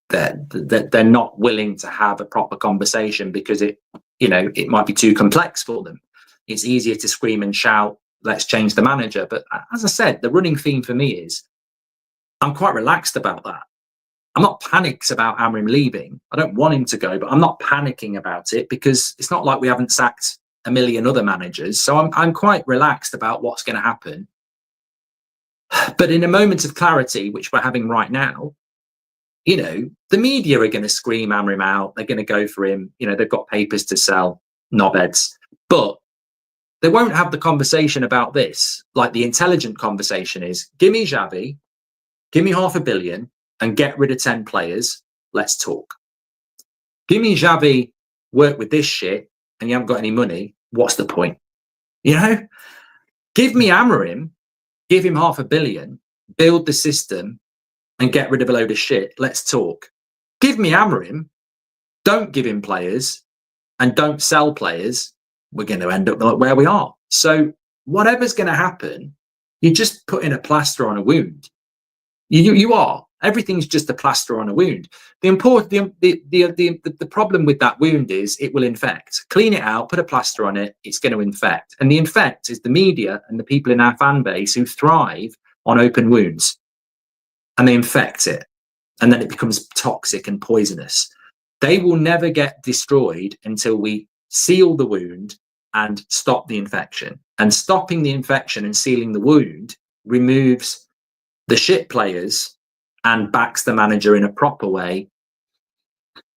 not willing to have a proper conversation because it might be too complex for them. It's easier to scream and shout, let's change the manager. But as I said, the running theme for me is I'm quite relaxed about that. I'm not panicked about Amorim leaving. I don't want him to go, but I'm not panicking about it because it's not like we haven't sacked a million other managers. So I'm quite relaxed about what's going to happen. But in a moment of clarity, which we're having right now, you know, the media are going to scream Amorim out. They're going to go for him. You know, they've got papers to sell, knobheads. But they won't have the conversation about this. Like the intelligent conversation is, give me Xavi, give me $500 million and get rid of 10 players. Let's talk. Give me Xavi, work with this shit and you haven't got any money. What's the point? You know, give me Amorim, give him $500 million, build the system and get rid of a load of shit. Let's talk. Give me Amorim, don't give him players and don't sell players. We're going to end up like where we are. So whatever's going to happen, you're just putting a plaster on a wound. You are. Everything's just a plaster on a wound. The problem with that wound is it will infect. Clean it out, put a plaster on it, it's going to infect. And the infect is the media and the people in our fan base who thrive on open wounds. And they infect it. And then it becomes toxic and poisonous. They will never get destroyed until we seal the wound and stop the infection. And stopping the infection and sealing the wound removes the shit players and backs the manager in a proper way.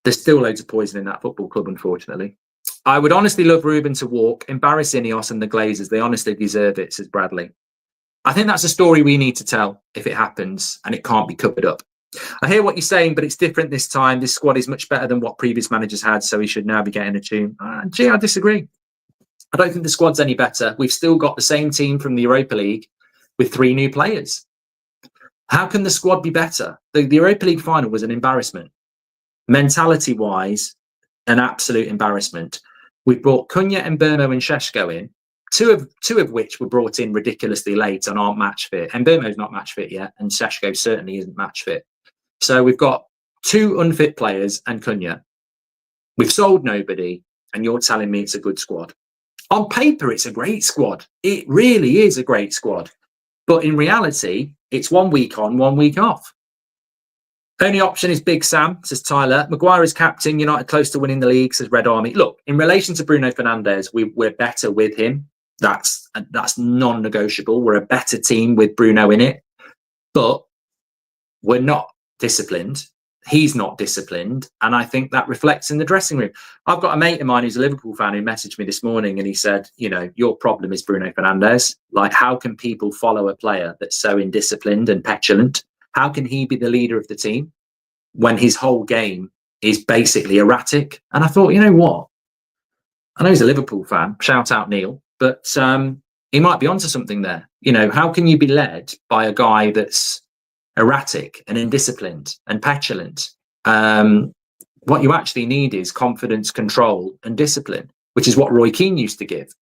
There's still loads of poison in that football club, unfortunately. I would honestly love Ruben to walk. Embarrass Ineos and the Glazers. They honestly deserve it, says Bradley. I think that's a story we need to tell if it happens, and it can't be covered up. I hear what you're saying, but it's different this time. This squad is much better than what previous managers had, so he should now be getting a tune. Gee, I disagree. I don't think the squad's any better. We've still got the same team from the Europa League with 3 new players. How can the squad be better? The Europa League final was an embarrassment. Mentality-wise, an absolute embarrassment. We brought Cunha and Mbeumo and Šeško in, two of which were brought in ridiculously late and aren't match fit. And Mbeumo's not match fit yet, and Šeško certainly isn't match fit. So we've got 2 unfit players and Cunha. We've sold nobody, and you're telling me it's a good squad. On paper, it's a great squad. It really is a great squad. But in reality, it's 1 week on, 1 week off. Only option is Big Sam, says Tyler. Maguire is captain, United close to winning the league, says Red Army. Look, in relation to Bruno Fernandes, we're better with him. That's non-negotiable. We're a better team with Bruno in it. But we're not disciplined. He's not disciplined. And I think that reflects in the dressing room. I've got a mate of mine who's a Liverpool fan who messaged me this morning, and he said, you know, your problem is Bruno Fernandes. Like, how can people follow a player that's so indisciplined and petulant? How can he be the leader of the team when his whole game is basically erratic? And I thought, you know what? I know he's a Liverpool fan. Shout out Neil. But he might be onto something there. You know, how can you be led by a guy that's erratic and indisciplined and petulant? What you actually need is confidence, control, and discipline, which is what Roy Keane used to give.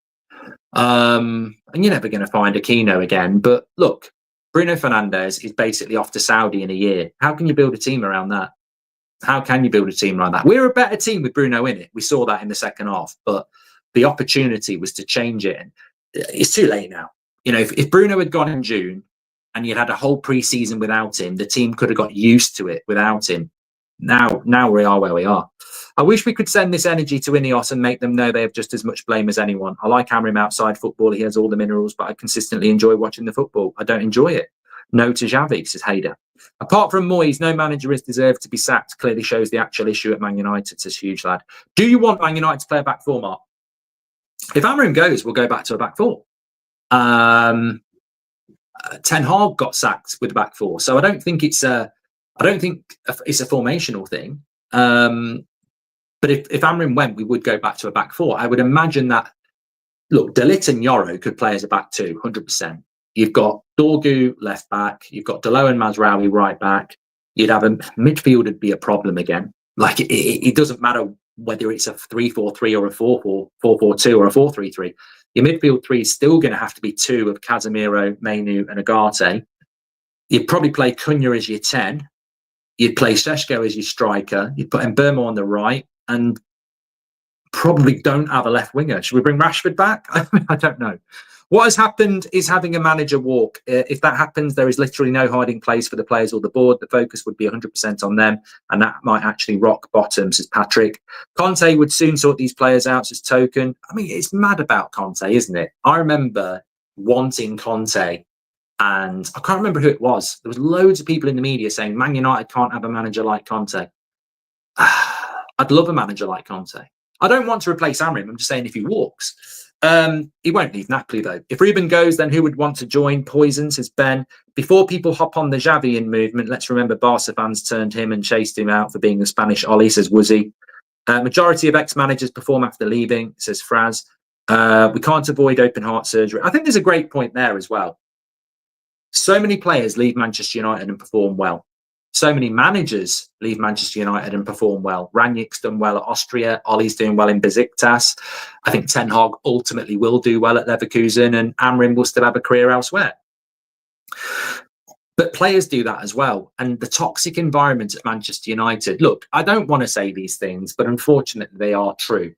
And you're never going to find Aquino again. But look, Bruno Fernandes is basically off to Saudi in a year. How can you build a team around that? How can you build a team around that? We're a better team with Bruno in it. We saw that in the second half, but the opportunity was to change it. And it's too late now. You know, if Bruno had gone in June and you'd had a whole pre-season without him, the team could have got used to it without him. Now we are where we are. I wish we could send this energy to Ineos and make them know they have just as much blame as anyone. I like Amorim outside football. He has all the minerals, but I consistently enjoy watching the football. I don't enjoy it. No to Xavi, says Hader. Apart from Moyes, no manager is deserved to be sacked. Clearly shows the actual issue at Man United, says Huge Lad. Do you want Man United to play a back four, Mark? If Amorim goes, we'll go back to a back four. Ten Hag got sacked with the back four, so I don't think it's a formational thing. But if Amorim went, we would go back to a back four. I would imagine that, look, De Ligt and Yoro could play as a back two, 100%. You've got Dorgu left back. You've got Delo and Mazraoui right back. You'd have a midfield would be a problem again. Like it doesn't matter whether it's a 3-4-3 or a 4-4, 4-4-2 or a 4-3-3. Your midfield three is still going to have to be two of Casemiro, Mainu and Agate. You'd probably play Cunha as your 10. You'd play Šeško as your striker. You'd put Mbeumo on the right and probably don't have a left winger. Should we bring Rashford back? I don't know. What has happened is having a manager walk. If that happens, there is literally no hiding place for the players or the board. The focus would be 100% on them, and that might actually rock bottom, says Patrick. Conte would soon sort these players out, says Token. I mean, it's mad about Conte, isn't it? I remember wanting Conte, and I can't remember who it was. There was loads of people in the media saying Man United can't have a manager like Conte. I'd love a manager like Conte. I don't want to replace Amorim. I'm just saying if he walks. He won't leave Napoli though. If Ruben goes, then who would want to join? Poison, says Ben. Before people hop on the Xavi in movement, let's remember Barca fans turned him and chased him out for being the Spanish Ollie, says Woozy. Majority of ex-managers perform after leaving, says Fraz. We can't avoid open heart surgery. I think there's a great point there as well. So many players leave Manchester United and perform well. So many managers leave Manchester United and perform well. Rangnick's done well at Austria. Ollie's doing well in Besiktas. I think Ten Hag ultimately will do well at Leverkusen, and Amorim will still have a career elsewhere. But players do that as well. And the toxic environment at Manchester United. Look, I don't want to say these things, but unfortunately they are true.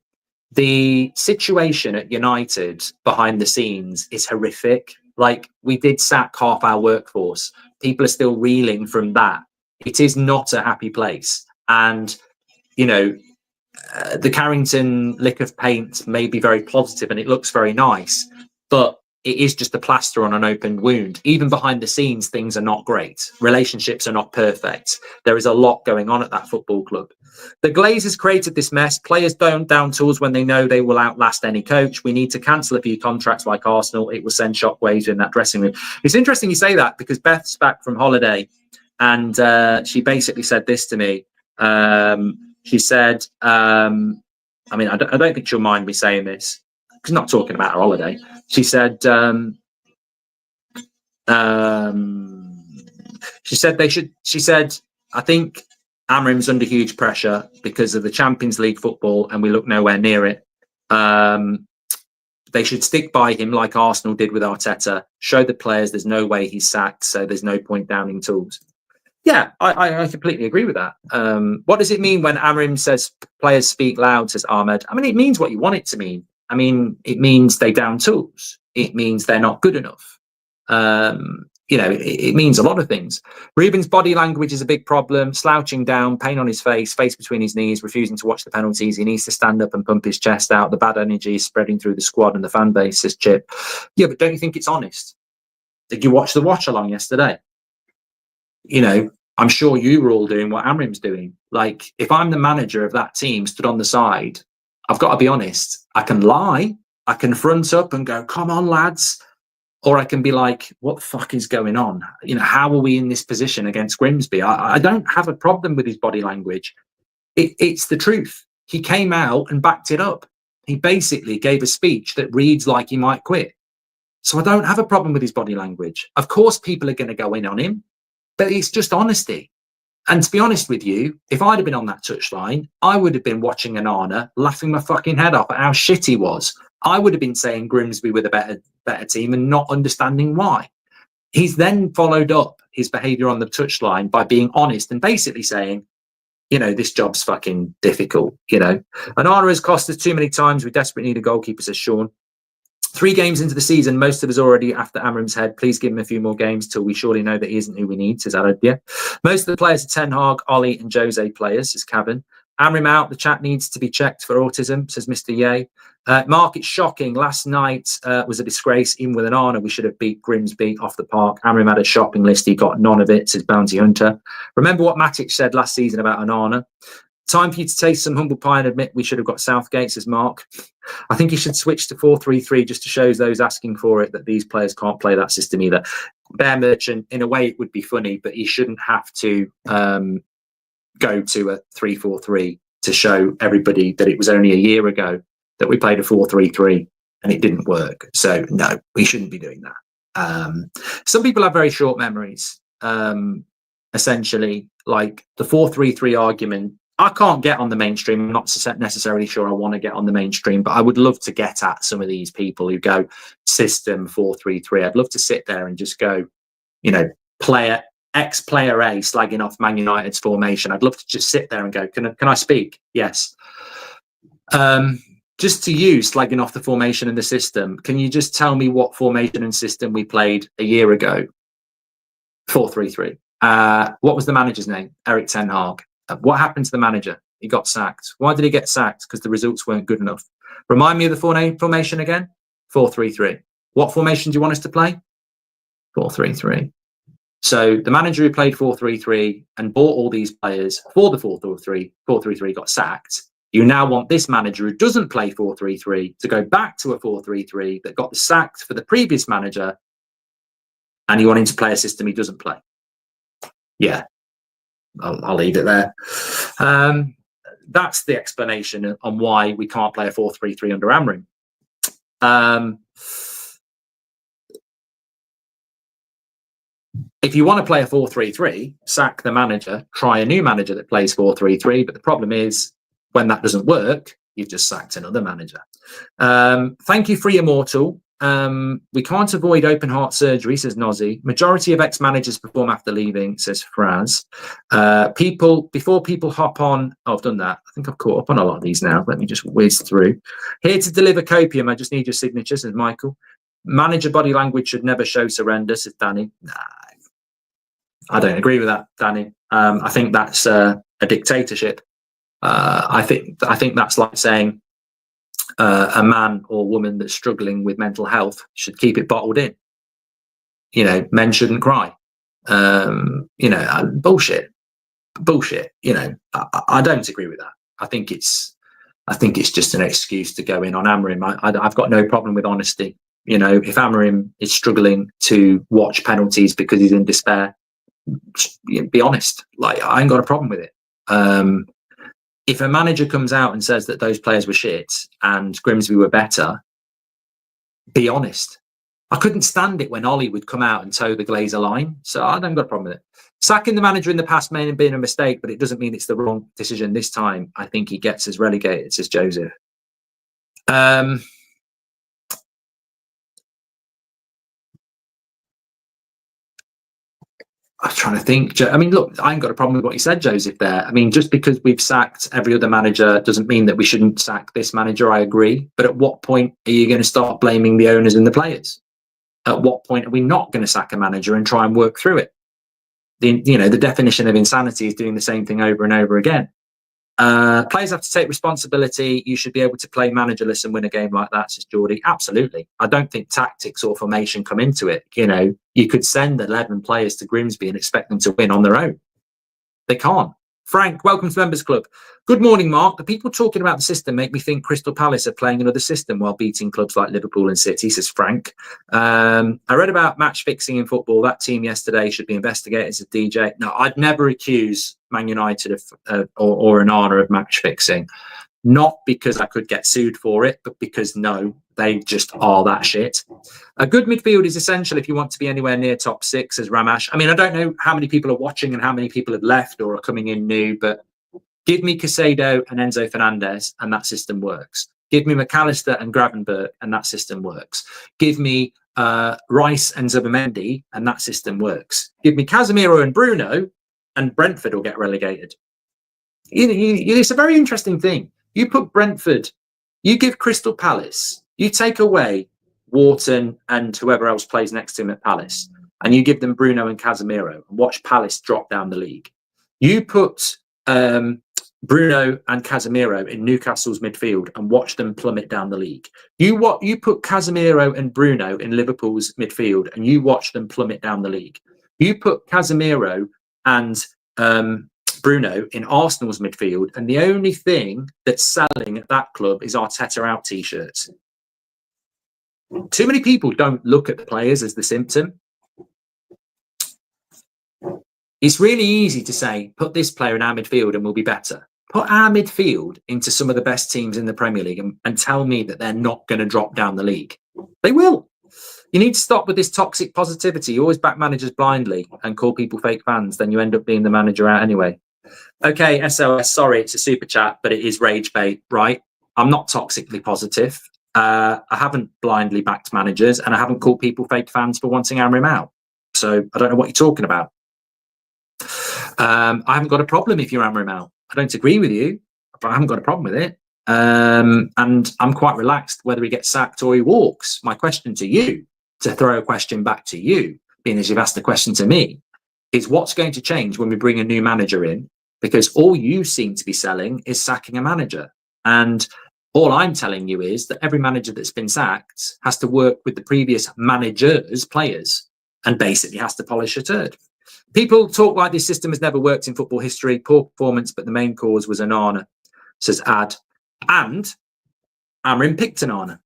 The situation at United behind the scenes is horrific. Like, we did sack half our workforce. People are still reeling from that. It is not a happy place. And, you know, the Carrington lick of paint may be very positive and it looks very nice, but it is just a plaster on an open wound. Even behind the scenes, things are not great. Relationships are not perfect. There is a lot going on at that football club. The Glazers created this mess. Players don't down tools when they know they will outlast any coach. We need to cancel a few contracts like Arsenal. It will send shockwaves in that dressing room. It's interesting you say that because Beth's back from holiday and she basically said this to me. She said, I mean, I don't think she'll mind me saying this. She's not talking about her holiday. She said, she said, I think Amorim's under huge pressure because of the Champions League football and we look nowhere near it. They should stick by him like Arsenal did with Arteta, show the players there's no way he's sacked, so there's no point downing tools. Yeah, I completely agree with that. What does it mean when Amorim says players speak loud, says Ahmed? I mean, it means what you want it to mean. I mean, it means they down tools. It means they're not good enough. It means a lot of things. Ruben's body language is a big problem. Slouching down, pain on his face between his knees, refusing to watch the penalties. He needs to stand up and pump his chest out. The bad energy is spreading through the squad and the fan base, says Chip. Yeah, but don't you think it's honest? Did you watch the watch along yesterday? I'm sure you were all doing what Amorim's doing. Like, if I'm the manager of that team stood on the side, I've got to be honest. I can lie. I can front up and go, come on, lads. Or I can be like, what the fuck is going on? How are we in this position against Grimsby? I don't have a problem with his body language. It's the truth. He came out and backed it up. He basically gave a speech that reads like he might quit. So I don't have a problem with his body language. Of course, people are going to go in on him. But it's just honesty. And to be honest with you, if I'd have been on that touchline, I would have been watching Onana laughing my fucking head off at how shit he was. I would have been saying Grimsby were the better team and not understanding why. He's then followed up his behaviour on the touchline by being honest and basically saying, this job's fucking difficult. Onana has cost us too many times. We desperately need a goalkeeper, says Sean. 3 games into the season, most of us already after Amorim's head. Please give him a few more games till we surely know that he isn't who we need, says Aradia. Most of the players are Ten Hag, Ollie and Jose players, says Cavan. Amorim out, the chat needs to be checked for autism, says Mr. Ye. Mark, it's shocking. Last night was a disgrace. Even with an honour, we should have beat Grimsby off the park. Amorim had a shopping list. He got none of it, says Bounty Hunter. Remember what Matic said last season about an honour? Time for you to taste some humble pie and admit we should have got Southgate, says Mark. I think he should switch to 4-3-3 just to show those asking for it that these players can't play that system either. Bear Merchant, in a way, it would be funny, but he shouldn't have to go to a 3-4-3 to show everybody that it was only a year ago that we played a 4-3-3 and it didn't work. So, no, we shouldn't be doing that. Some people have very short memories. Essentially, like the 4-3-3 argument, I can't get on the mainstream. I'm not necessarily sure I want to get on the mainstream, but I would love to get at some of these people who go system 4-3-3. I'd love to sit there and just go, player ex-player A slagging off Man United's formation. I'd love to just sit there and go, can I speak? Yes. Just to you slagging off the formation and the system, can you just tell me what formation and system we played a year ago? 4-3-3. What was the manager's name? Eric Ten Hag. What happened to the manager? He got sacked. Why did he get sacked? Because the results weren't good enough. Remind me of the formation again. 4-3-3. What formation do you want us to play? 4-3-3. So the manager who played 4-3-3 and bought all these players for the 4-3-3 got sacked. You now want this manager who doesn't play 4-3-3 to go back to a 4-3-3 that got sacked for the previous manager, and you want him to play a system he doesn't play. Yeah. I'll leave it there. That's the explanation on why we can't play a 4-3-3 under Amorim. If you want to play a 4-3-3, sack the manager, try a new manager that plays 4-3-3. But the problem is, when that doesn't work, you've just sacked another manager. Thank you, Free Immortal. We can't avoid open heart surgery, says Nozzy. Majority of ex-managers perform after leaving, says Fraz. Before people hop on, I've done that. I think I've caught up on a lot of these now. Let me just whiz through. Here to deliver copium, I just need your signature, says Michael. Manager body language should never show surrender, says Danny. Nah, I don't agree with that, Danny. I think that's a dictatorship. I think that's like saying a man or woman that's struggling with mental health should keep it bottled in. Men shouldn't cry. Bullshit. I don't agree with that. I think it's just an excuse to go in on Amorim. I've got no problem with honesty. If Amorim is struggling to watch penalties because he's in despair, be honest. Like, I ain't got a problem with it. If a manager comes out and says that those players were shit and Grimsby were better, be honest. I couldn't stand it when Ollie would come out and toe the Glazer line, so I don't got a problem with it. Sacking the manager in the past may have been a mistake, but it doesn't mean it's the wrong decision this time. I think he gets us relegated, says Joseph. I'm trying to think. I mean, look, I ain't got a problem with what you said, Joseph, there. I mean, just because we've sacked every other manager doesn't mean that we shouldn't sack this manager. I agree. But at what point are you going to start blaming the owners and the players? At what point are we not going to sack a manager and try and work through it? The definition of insanity is doing the same thing over and over again. Players have to take responsibility. You should be able to play managerless and win a game like that, says Geordie. Absolutely. I don't think tactics or formation come into it. You could send 11 players to Grimsby and expect them to win on their own. They can't. Frank, welcome to Members Club. Good morning, Mark. The people talking about the system make me think Crystal Palace are playing another system while beating clubs like Liverpool and City, says Frank. I read about match fixing in football. That team yesterday should be investigated, says DJ. No, I'd never accuse Man United or Onana of match fixing. Not because I could get sued for it, but because, no, they just are that shit. A good midfield is essential if you want to be anywhere near top 6, says Ramash. I mean, I don't know how many people are watching and how many people have left or are coming in new, but give me Caicedo and Enzo Fernandez and that system works. Give me McAllister and Gravenberch and that system works. Give me Rice and Zubimendi and that system works. Give me Casemiro and Bruno and Brentford will get relegated. It's a very interesting thing. You put Brentford, you give Crystal Palace, you take away Wharton and whoever else plays next to him at Palace, and you give them Bruno and Casemiro and watch Palace drop down the league. You put Bruno and Casemiro in Newcastle's midfield and watch them plummet down the league. You put Casemiro and Bruno in Liverpool's midfield and you watch them plummet down the league. You put Casemiro and Bruno in Arsenal's midfield, and the only thing that's selling at that club is Arteta out t-shirts. Too many people don't look at the players as the symptom. It's really easy to say, put this player in our midfield and we'll be better. Put our midfield into some of the best teams in the Premier League and tell me that they're not going to drop down the league. They will. You need to stop with this toxic positivity. You always back managers blindly and call people fake fans. Then you end up being the manager out anyway. Okay, SOS, sorry, it's a super chat, but it is rage bait, right? I'm not toxically positive. I haven't blindly backed managers and I haven't called people fake fans for wanting Amorim out. So I don't know what you're talking about. I haven't got a problem if you're Amorim out. I don't agree with you, but I haven't got a problem with it. And I'm quite relaxed whether he gets sacked or he walks. My question to you, to throw a question back to you, being as you've asked the question to me, is what's going to change when we bring a new manager in? Because all you seem to be selling is sacking a manager. And all I'm telling you is that every manager that's been sacked has to work with the previous manager's players and basically has to polish a turd. People talk like this system has never worked in football history. Poor performance, but the main cause was Onana, says Ad. And Amorim picked Onana.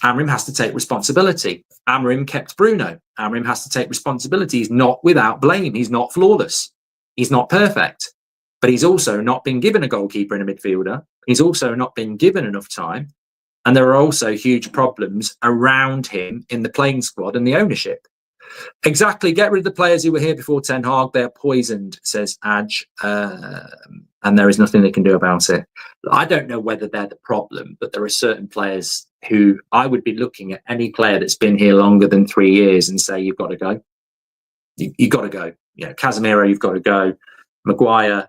Amorim has to take responsibility. Amorim kept Bruno. Amorim has to take responsibility. He's not without blame. He's not flawless. He's not perfect. But he's also not been given a goalkeeper and a midfielder. He's also not been given enough time. And there are also huge problems around him in the playing squad and the ownership. Exactly. Get rid of the players who were here before Ten Hag. They're poisoned, says Adge. And there is nothing they can do about it. I don't know whether they're the problem, but there are certain players who I would be looking at any player that's been here longer than 3 years and say, you've got to go. You've got to go. Casemiro, you've got to go. Maguire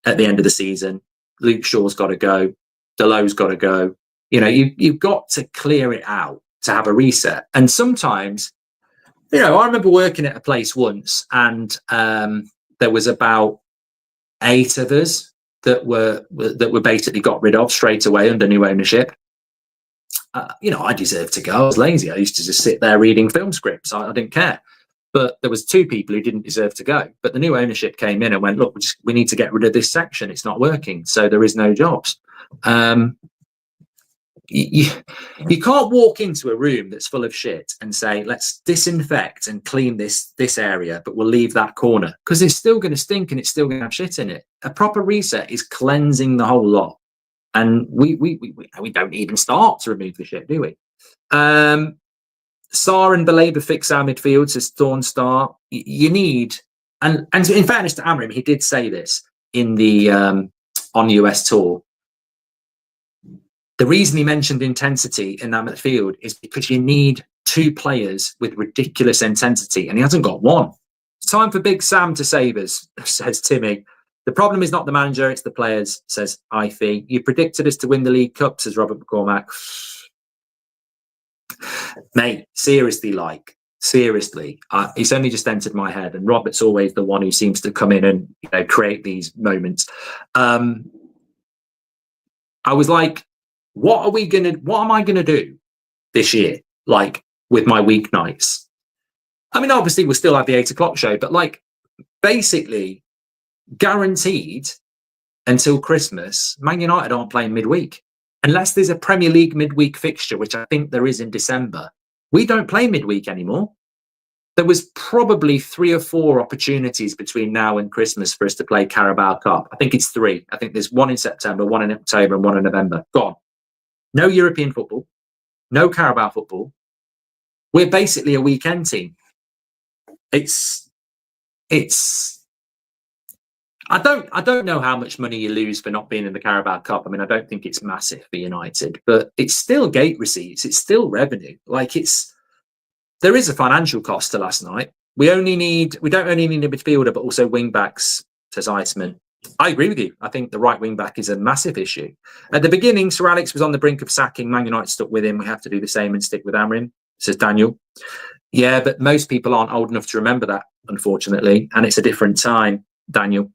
at the end of the season. Luke Shaw's got to go. Delow's got to go. You've got to clear it out to have a reset. And sometimes, I remember working at a place once and there was about 8 of us that were basically got rid of straight away under new ownership. I deserved to go. I was lazy. I used to just sit there reading film scripts. I didn't care. But there was 2 people who didn't deserve to go. But the new ownership came in and went, look, we need to get rid of this section. It's not working. So there is no jobs. You can't walk into a room that's full of shit and say, let's disinfect and clean this area, but we'll leave that corner because it's still going to stink and it's still going to have shit in it. A proper reset is cleansing the whole lot. And we don't even start to remove the shit, do we? Sarr and Belabor fix our midfield, says Thorn Star. You need, and in fairness to Amorim, he did say this in the on US tour. The reason he mentioned intensity in that midfield is because you need 2 players with ridiculous intensity, and he hasn't got one. time for Big Sam to save us, says Timmy. The problem is not the manager, it's the players, says Ify. You predicted us to win the League Cup, says Robert McCormack. Mate, seriously, it's only just entered my head, and Robert's always the one who seems to come in and create these moments. I was like, what am I gonna do this year, like, with my weeknights? I mean, obviously we'll still have the 8 o'clock show, but like, basically guaranteed until Christmas, Man United aren't playing midweek. Unless there's a Premier League midweek fixture, which I think there is in December, we don't play midweek anymore. There was probably 3 or 4 opportunities between now and Christmas for us to play Carabao Cup. I think it's 3. I think there's 1 in September, 1 in October, and 1 in November. Gone. No European football, no Carabao football. We're basically a weekend team. I don't know how much money you lose for not being in the Carabao Cup. I mean, I don't think it's massive for United, but it's still gate receipts. It's still revenue. Like, there is a financial cost to last night. We don't only need a midfielder, but also wing backs, says Iceman. I agree with you. I think the right wing back is a massive issue. At the beginning, Sir Alex was on the brink of sacking. Man United stuck with him. We have to do the same and stick with Amorim, says Daniel. Yeah, but most people aren't old enough to remember that, unfortunately, and it's a different time, Daniel.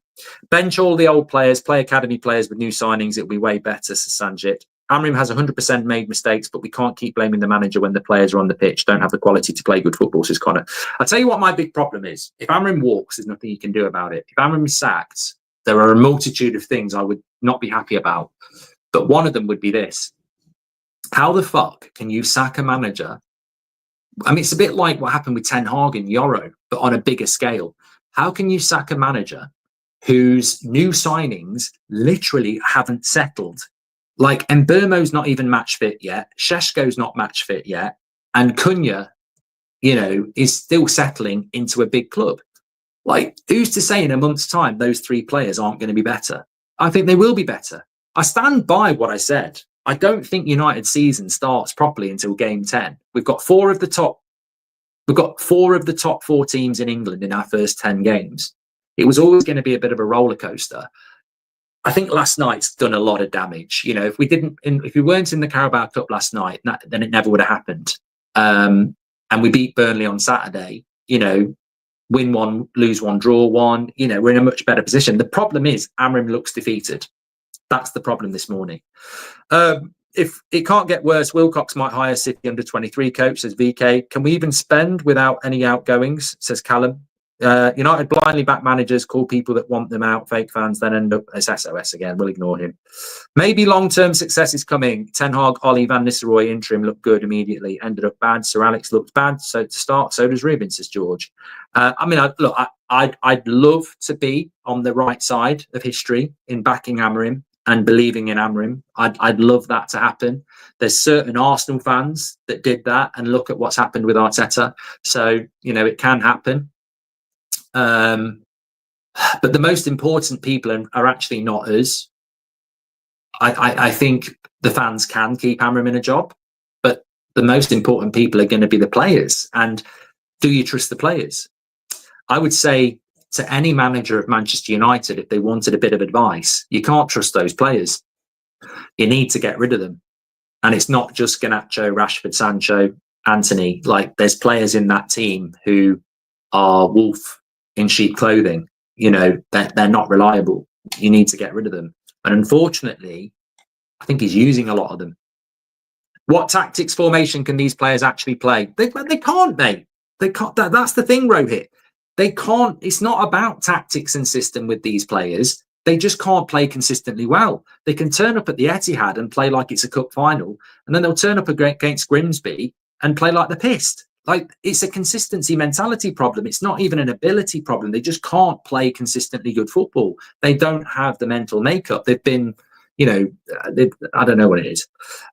Bench all the old players, play academy players with new signings. It'll be way better, says Sanjit. Amorim has 100% made mistakes, but we can't keep blaming the manager when the players are on the pitch, don't have the quality to play good football, says Connor. I'll tell you what my big problem is. If Amorim walks, there's nothing you can do about it. If Amorim is sacked, there are a multitude of things I would not be happy about. But one of them would be this. How the fuck can you sack a manager? I mean, it's a bit like what happened with Ten Hag and Yoro, but on a bigger scale. How can you sack a manager whose new signings literally haven't settled? Like, Mbeumo's not even match fit yet. Šeško's not match fit yet. And Cunha, is still settling into a big club. Like, who's to say in a month's time those 3 players aren't going to be better? I think they will be better. I stand by what I said. I don't think United's season starts properly until game 10. We've got 4 of the top 4 teams in England in our first 10 games. It was always going to be a bit of a roller coaster. I think last night's done a lot of damage. If we weren't in the Carabao Cup last night, then it never would have happened. And we beat Burnley on Saturday. Win 1, lose 1, draw 1. We're in a much better position. The problem is Amorim looks defeated. That's the problem this morning. If it can't get worse, Wilcox might hire City under 23 coach, says VK. Can we even spend without any outgoings, says Callum. United blindly back managers, call people that want them out fake fans, then end up as SOS again. We'll ignore him. Maybe long-term success is coming. Ten Hag, Ollie, Van Nistelrooy interim looked good immediately, ended up bad. Sir Alex looked bad, so to start, so does Ruben, says George. I'd love to be on the right side of history in backing Amorim and believing in Amorim. I'd love that to happen. There's certain Arsenal fans that did that, and look at what's happened with Arteta. So it can happen. But the most important people are actually not us. I think the fans can keep Amorim in a job, but the most important people are going to be the players. And do you trust the players? I would say to any manager of Manchester United, if they wanted a bit of advice, you can't trust those players. You need to get rid of them. And it's not just Garnacho, Rashford, Sancho, Anthony. Like, there's players in that team who are wolf in sheep clothing. They're not reliable. You need to get rid of them. And unfortunately, I think he's using a lot of them. What tactics formation can these players actually play? They can't, mate. They can't. That's the thing, Rohit. They can't. It's not about tactics and system with these players. They just can't play consistently well. They can turn up at the Etihad and play like it's a cup final, and then they'll turn up against Grimsby and play like they're pissed. Like, it's a consistency mentality problem. It's not even an ability problem. They just can't play consistently good football. They don't have the mental makeup. They've been, I don't know what it is.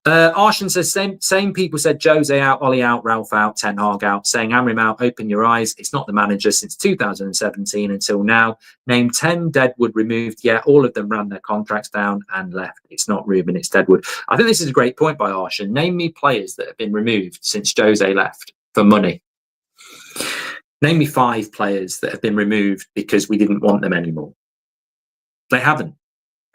Arshan says, same people said Jose out, Ollie out, Ralph out, Ten Hag out, saying Amorim out, open your eyes. It's not the manager since 2017 until now. Name 10 Deadwood removed. Yeah, all of them ran their contracts down and left. It's not Ruben, it's Deadwood. I think this is a great point by Arshan. Name me players that have been removed since Jose left for money. Name me 5 players that have been removed because we didn't want them anymore. They haven't.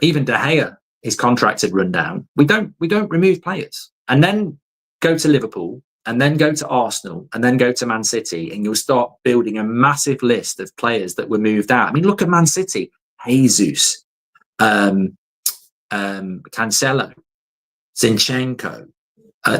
Even De Gea, his contract had run down. We don't remove players and then go to Liverpool and then go to Arsenal and then go to Man City, and you'll start building a massive list of players that were moved out. I mean, look at Man City: Jesus, Cancelo, Zinchenko.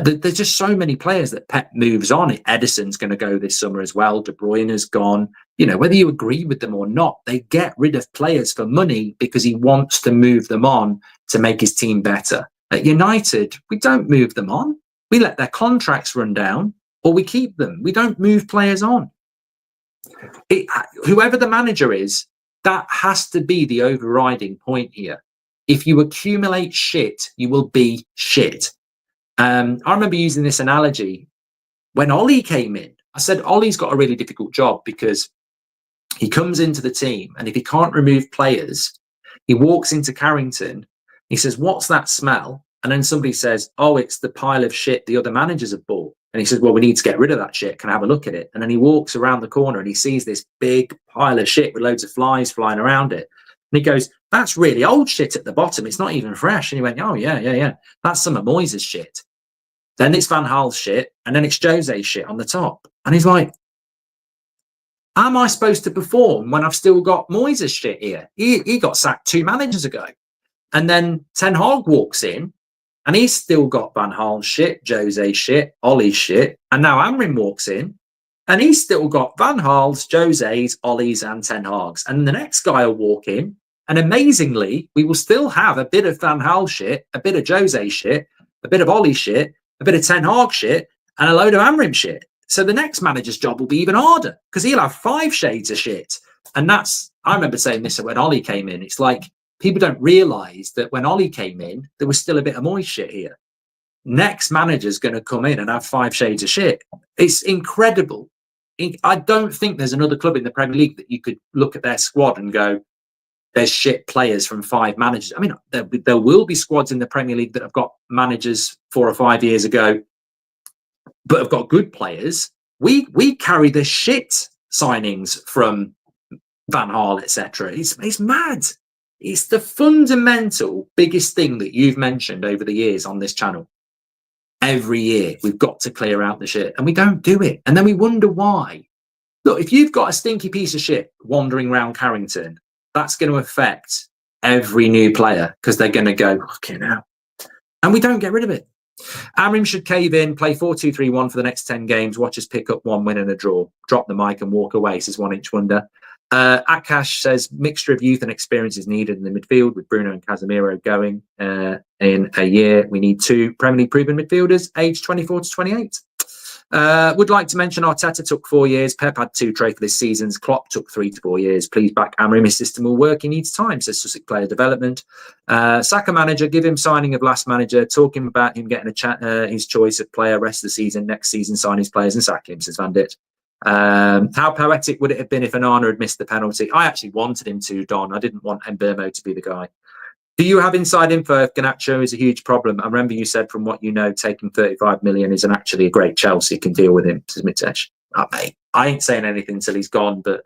There's just so many players that Pep moves on. Edison's going to go this summer as well. De Bruyne has gone. You know, whether you agree with them or not, they get rid of players for money because he wants to move them on to make his team better. At United, we don't move them on. We let their contracts run down, or we keep them. We don't move players on. Whoever the manager is, that has to be the overriding point here. If you accumulate shit, you will be shit. I remember using this analogy when Ollie came in. I said, Ollie's got a really difficult job because he comes into the team, and if he can't remove players, he walks into Carrington. He says, "What's that smell?" And then somebody says, "Oh, it's the pile of shit the other managers have bought." And he says, "Well, we need to get rid of that shit. Can I have a look at it?" And then he walks around the corner and he sees this big pile of shit with loads of flies flying around it. And he goes, "That's really old shit at the bottom. It's not even fresh." And he went, "Oh, yeah. That's some of Moyes' shit. Then it's Van Gaal's shit. And then it's Jose's shit on the top." And he's like, "How am I supposed to perform when I've still got Moyes' shit here? He got sacked 2 managers ago." And then Ten Hag walks in, and he's still got Van Gaal's shit, Jose's shit, Ollie's shit. And now Amorim walks in, and he's still got Van Gaal's, Jose's, Ollie's, and Ten Hag's. And the next guy will walk in, and amazingly, we will still have a bit of Van Gaal shit, a bit of Jose's shit, a bit of Ollie's shit, a bit of Ten Hag shit, and a load of Amorim shit. So the next manager's job will be even harder because he'll have 5 shades of shit. And I remember saying this when Ollie came in. It's like, people don't realise that when Ollie came in, there was still a bit of Moyes shit here. Next manager's going to come in and have 5 shades of shit. It's incredible. I don't think there's another club in the Premier League that you could look at their squad and go, there's shit players from 5 managers. I mean, there will be squads in the Premier League that have got managers 4 or 5 years ago, but have got good players. We carry the shit signings from Van Gaal, etc. It's mad. It's the fundamental biggest thing that you've mentioned over the years on this channel. Every year, we've got to clear out the shit, and we don't do it. And then we wonder why. Look, if you've got a stinky piece of shit wandering around Carrington, that's going to affect every new player because they're going to go, "Okay, now." And we don't get rid of it. Amorim should cave in, play 4-2-3-1 for the next 10 games, watch us pick up 1 win and a draw, drop the mic and walk away, says 1 Inch Wonder. Akash says mixture of youth and experience is needed in the midfield with Bruno and Casemiro going in a year. We need 2 Premier League proven midfielders aged 24 to 28. Would like to mention Arteta took 4 years. Pep had 2 trophies this season. Klopp took 3 to 4 years. Please back Amorim. His system will work. He needs time, says Sussex Player Development. Saka manager, give him signing of last manager. Talking about him getting his choice of player rest of the season. Next season, sign his players and sack him, says Van Dit. How poetic would it have been if Onana had missed the penalty? I actually wanted him to, Don. I didn't want Mbeumo to be the guy. Do you have inside info if Garnacho is a huge problem? I remember you said, from what you know, taking 35 million isn't actually a great Chelsea can deal with him, says Mitesh. Mate, I ain't saying anything until he's gone, but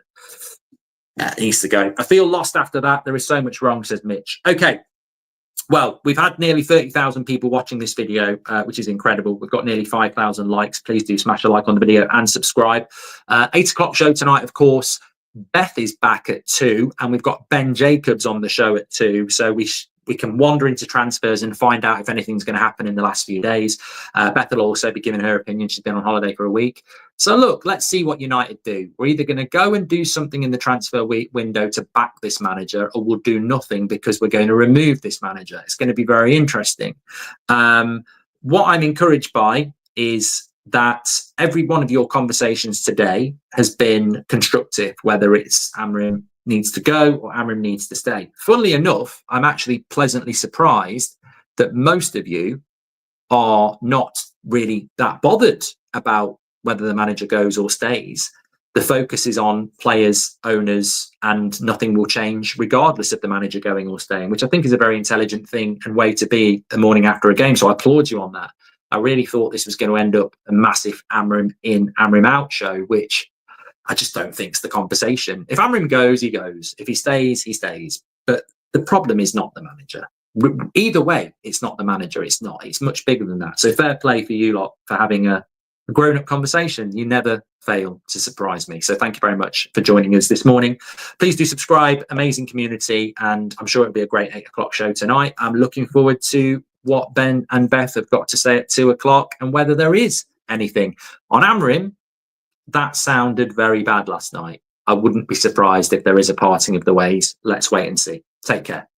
he needs to go. I feel lost after that. There is so much wrong, says Mitch. Okay. Well, we've had nearly 30,000 people watching this video, which is incredible. We've got nearly 5,000 likes. Please do smash a like on the video and subscribe. 8 o'clock show tonight, of course. Beth is back at 2, and we've got Ben Jacobs on the show at 2. So we can wander into transfers and find out if anything's going to happen in the last few days. Beth will also be giving her opinion. She's been on holiday for a week. So look, let's see what United do. We're either going to go and do something in the transfer window to back this manager, or we'll do nothing because we're going to remove this manager. It's going to be very interesting. What I'm encouraged by is that every one of your conversations today has been constructive, whether it's Amorim needs to go or Amorim needs to stay. Funnily enough, I'm actually pleasantly surprised that most of you are not really that bothered about whether the manager goes or stays. The focus is on players, owners, and nothing will change regardless of the manager going or staying, which I think is a very intelligent thing and way to be the morning after a game. So I applaud you on that. I really thought this was going to end up a massive Amorim in, Amorim out show, which I just don't think it's the conversation. If Amorim goes, he goes. If he stays, he stays. But the problem is not the manager. Either way, it's not the manager. It's not. It's much bigger than that. So fair play for you lot for having a grown-up conversation. You never fail to surprise me. So thank you very much for joining us this morning. Please do subscribe. Amazing community. And I'm sure it'll be a great 8 o'clock show tonight. I'm looking forward to what Ben and Beth have got to say at 2 o'clock and whether there is anything on Amorim. That sounded very bad last night. I wouldn't be surprised if there is a parting of the ways. Let's wait and see. Take care.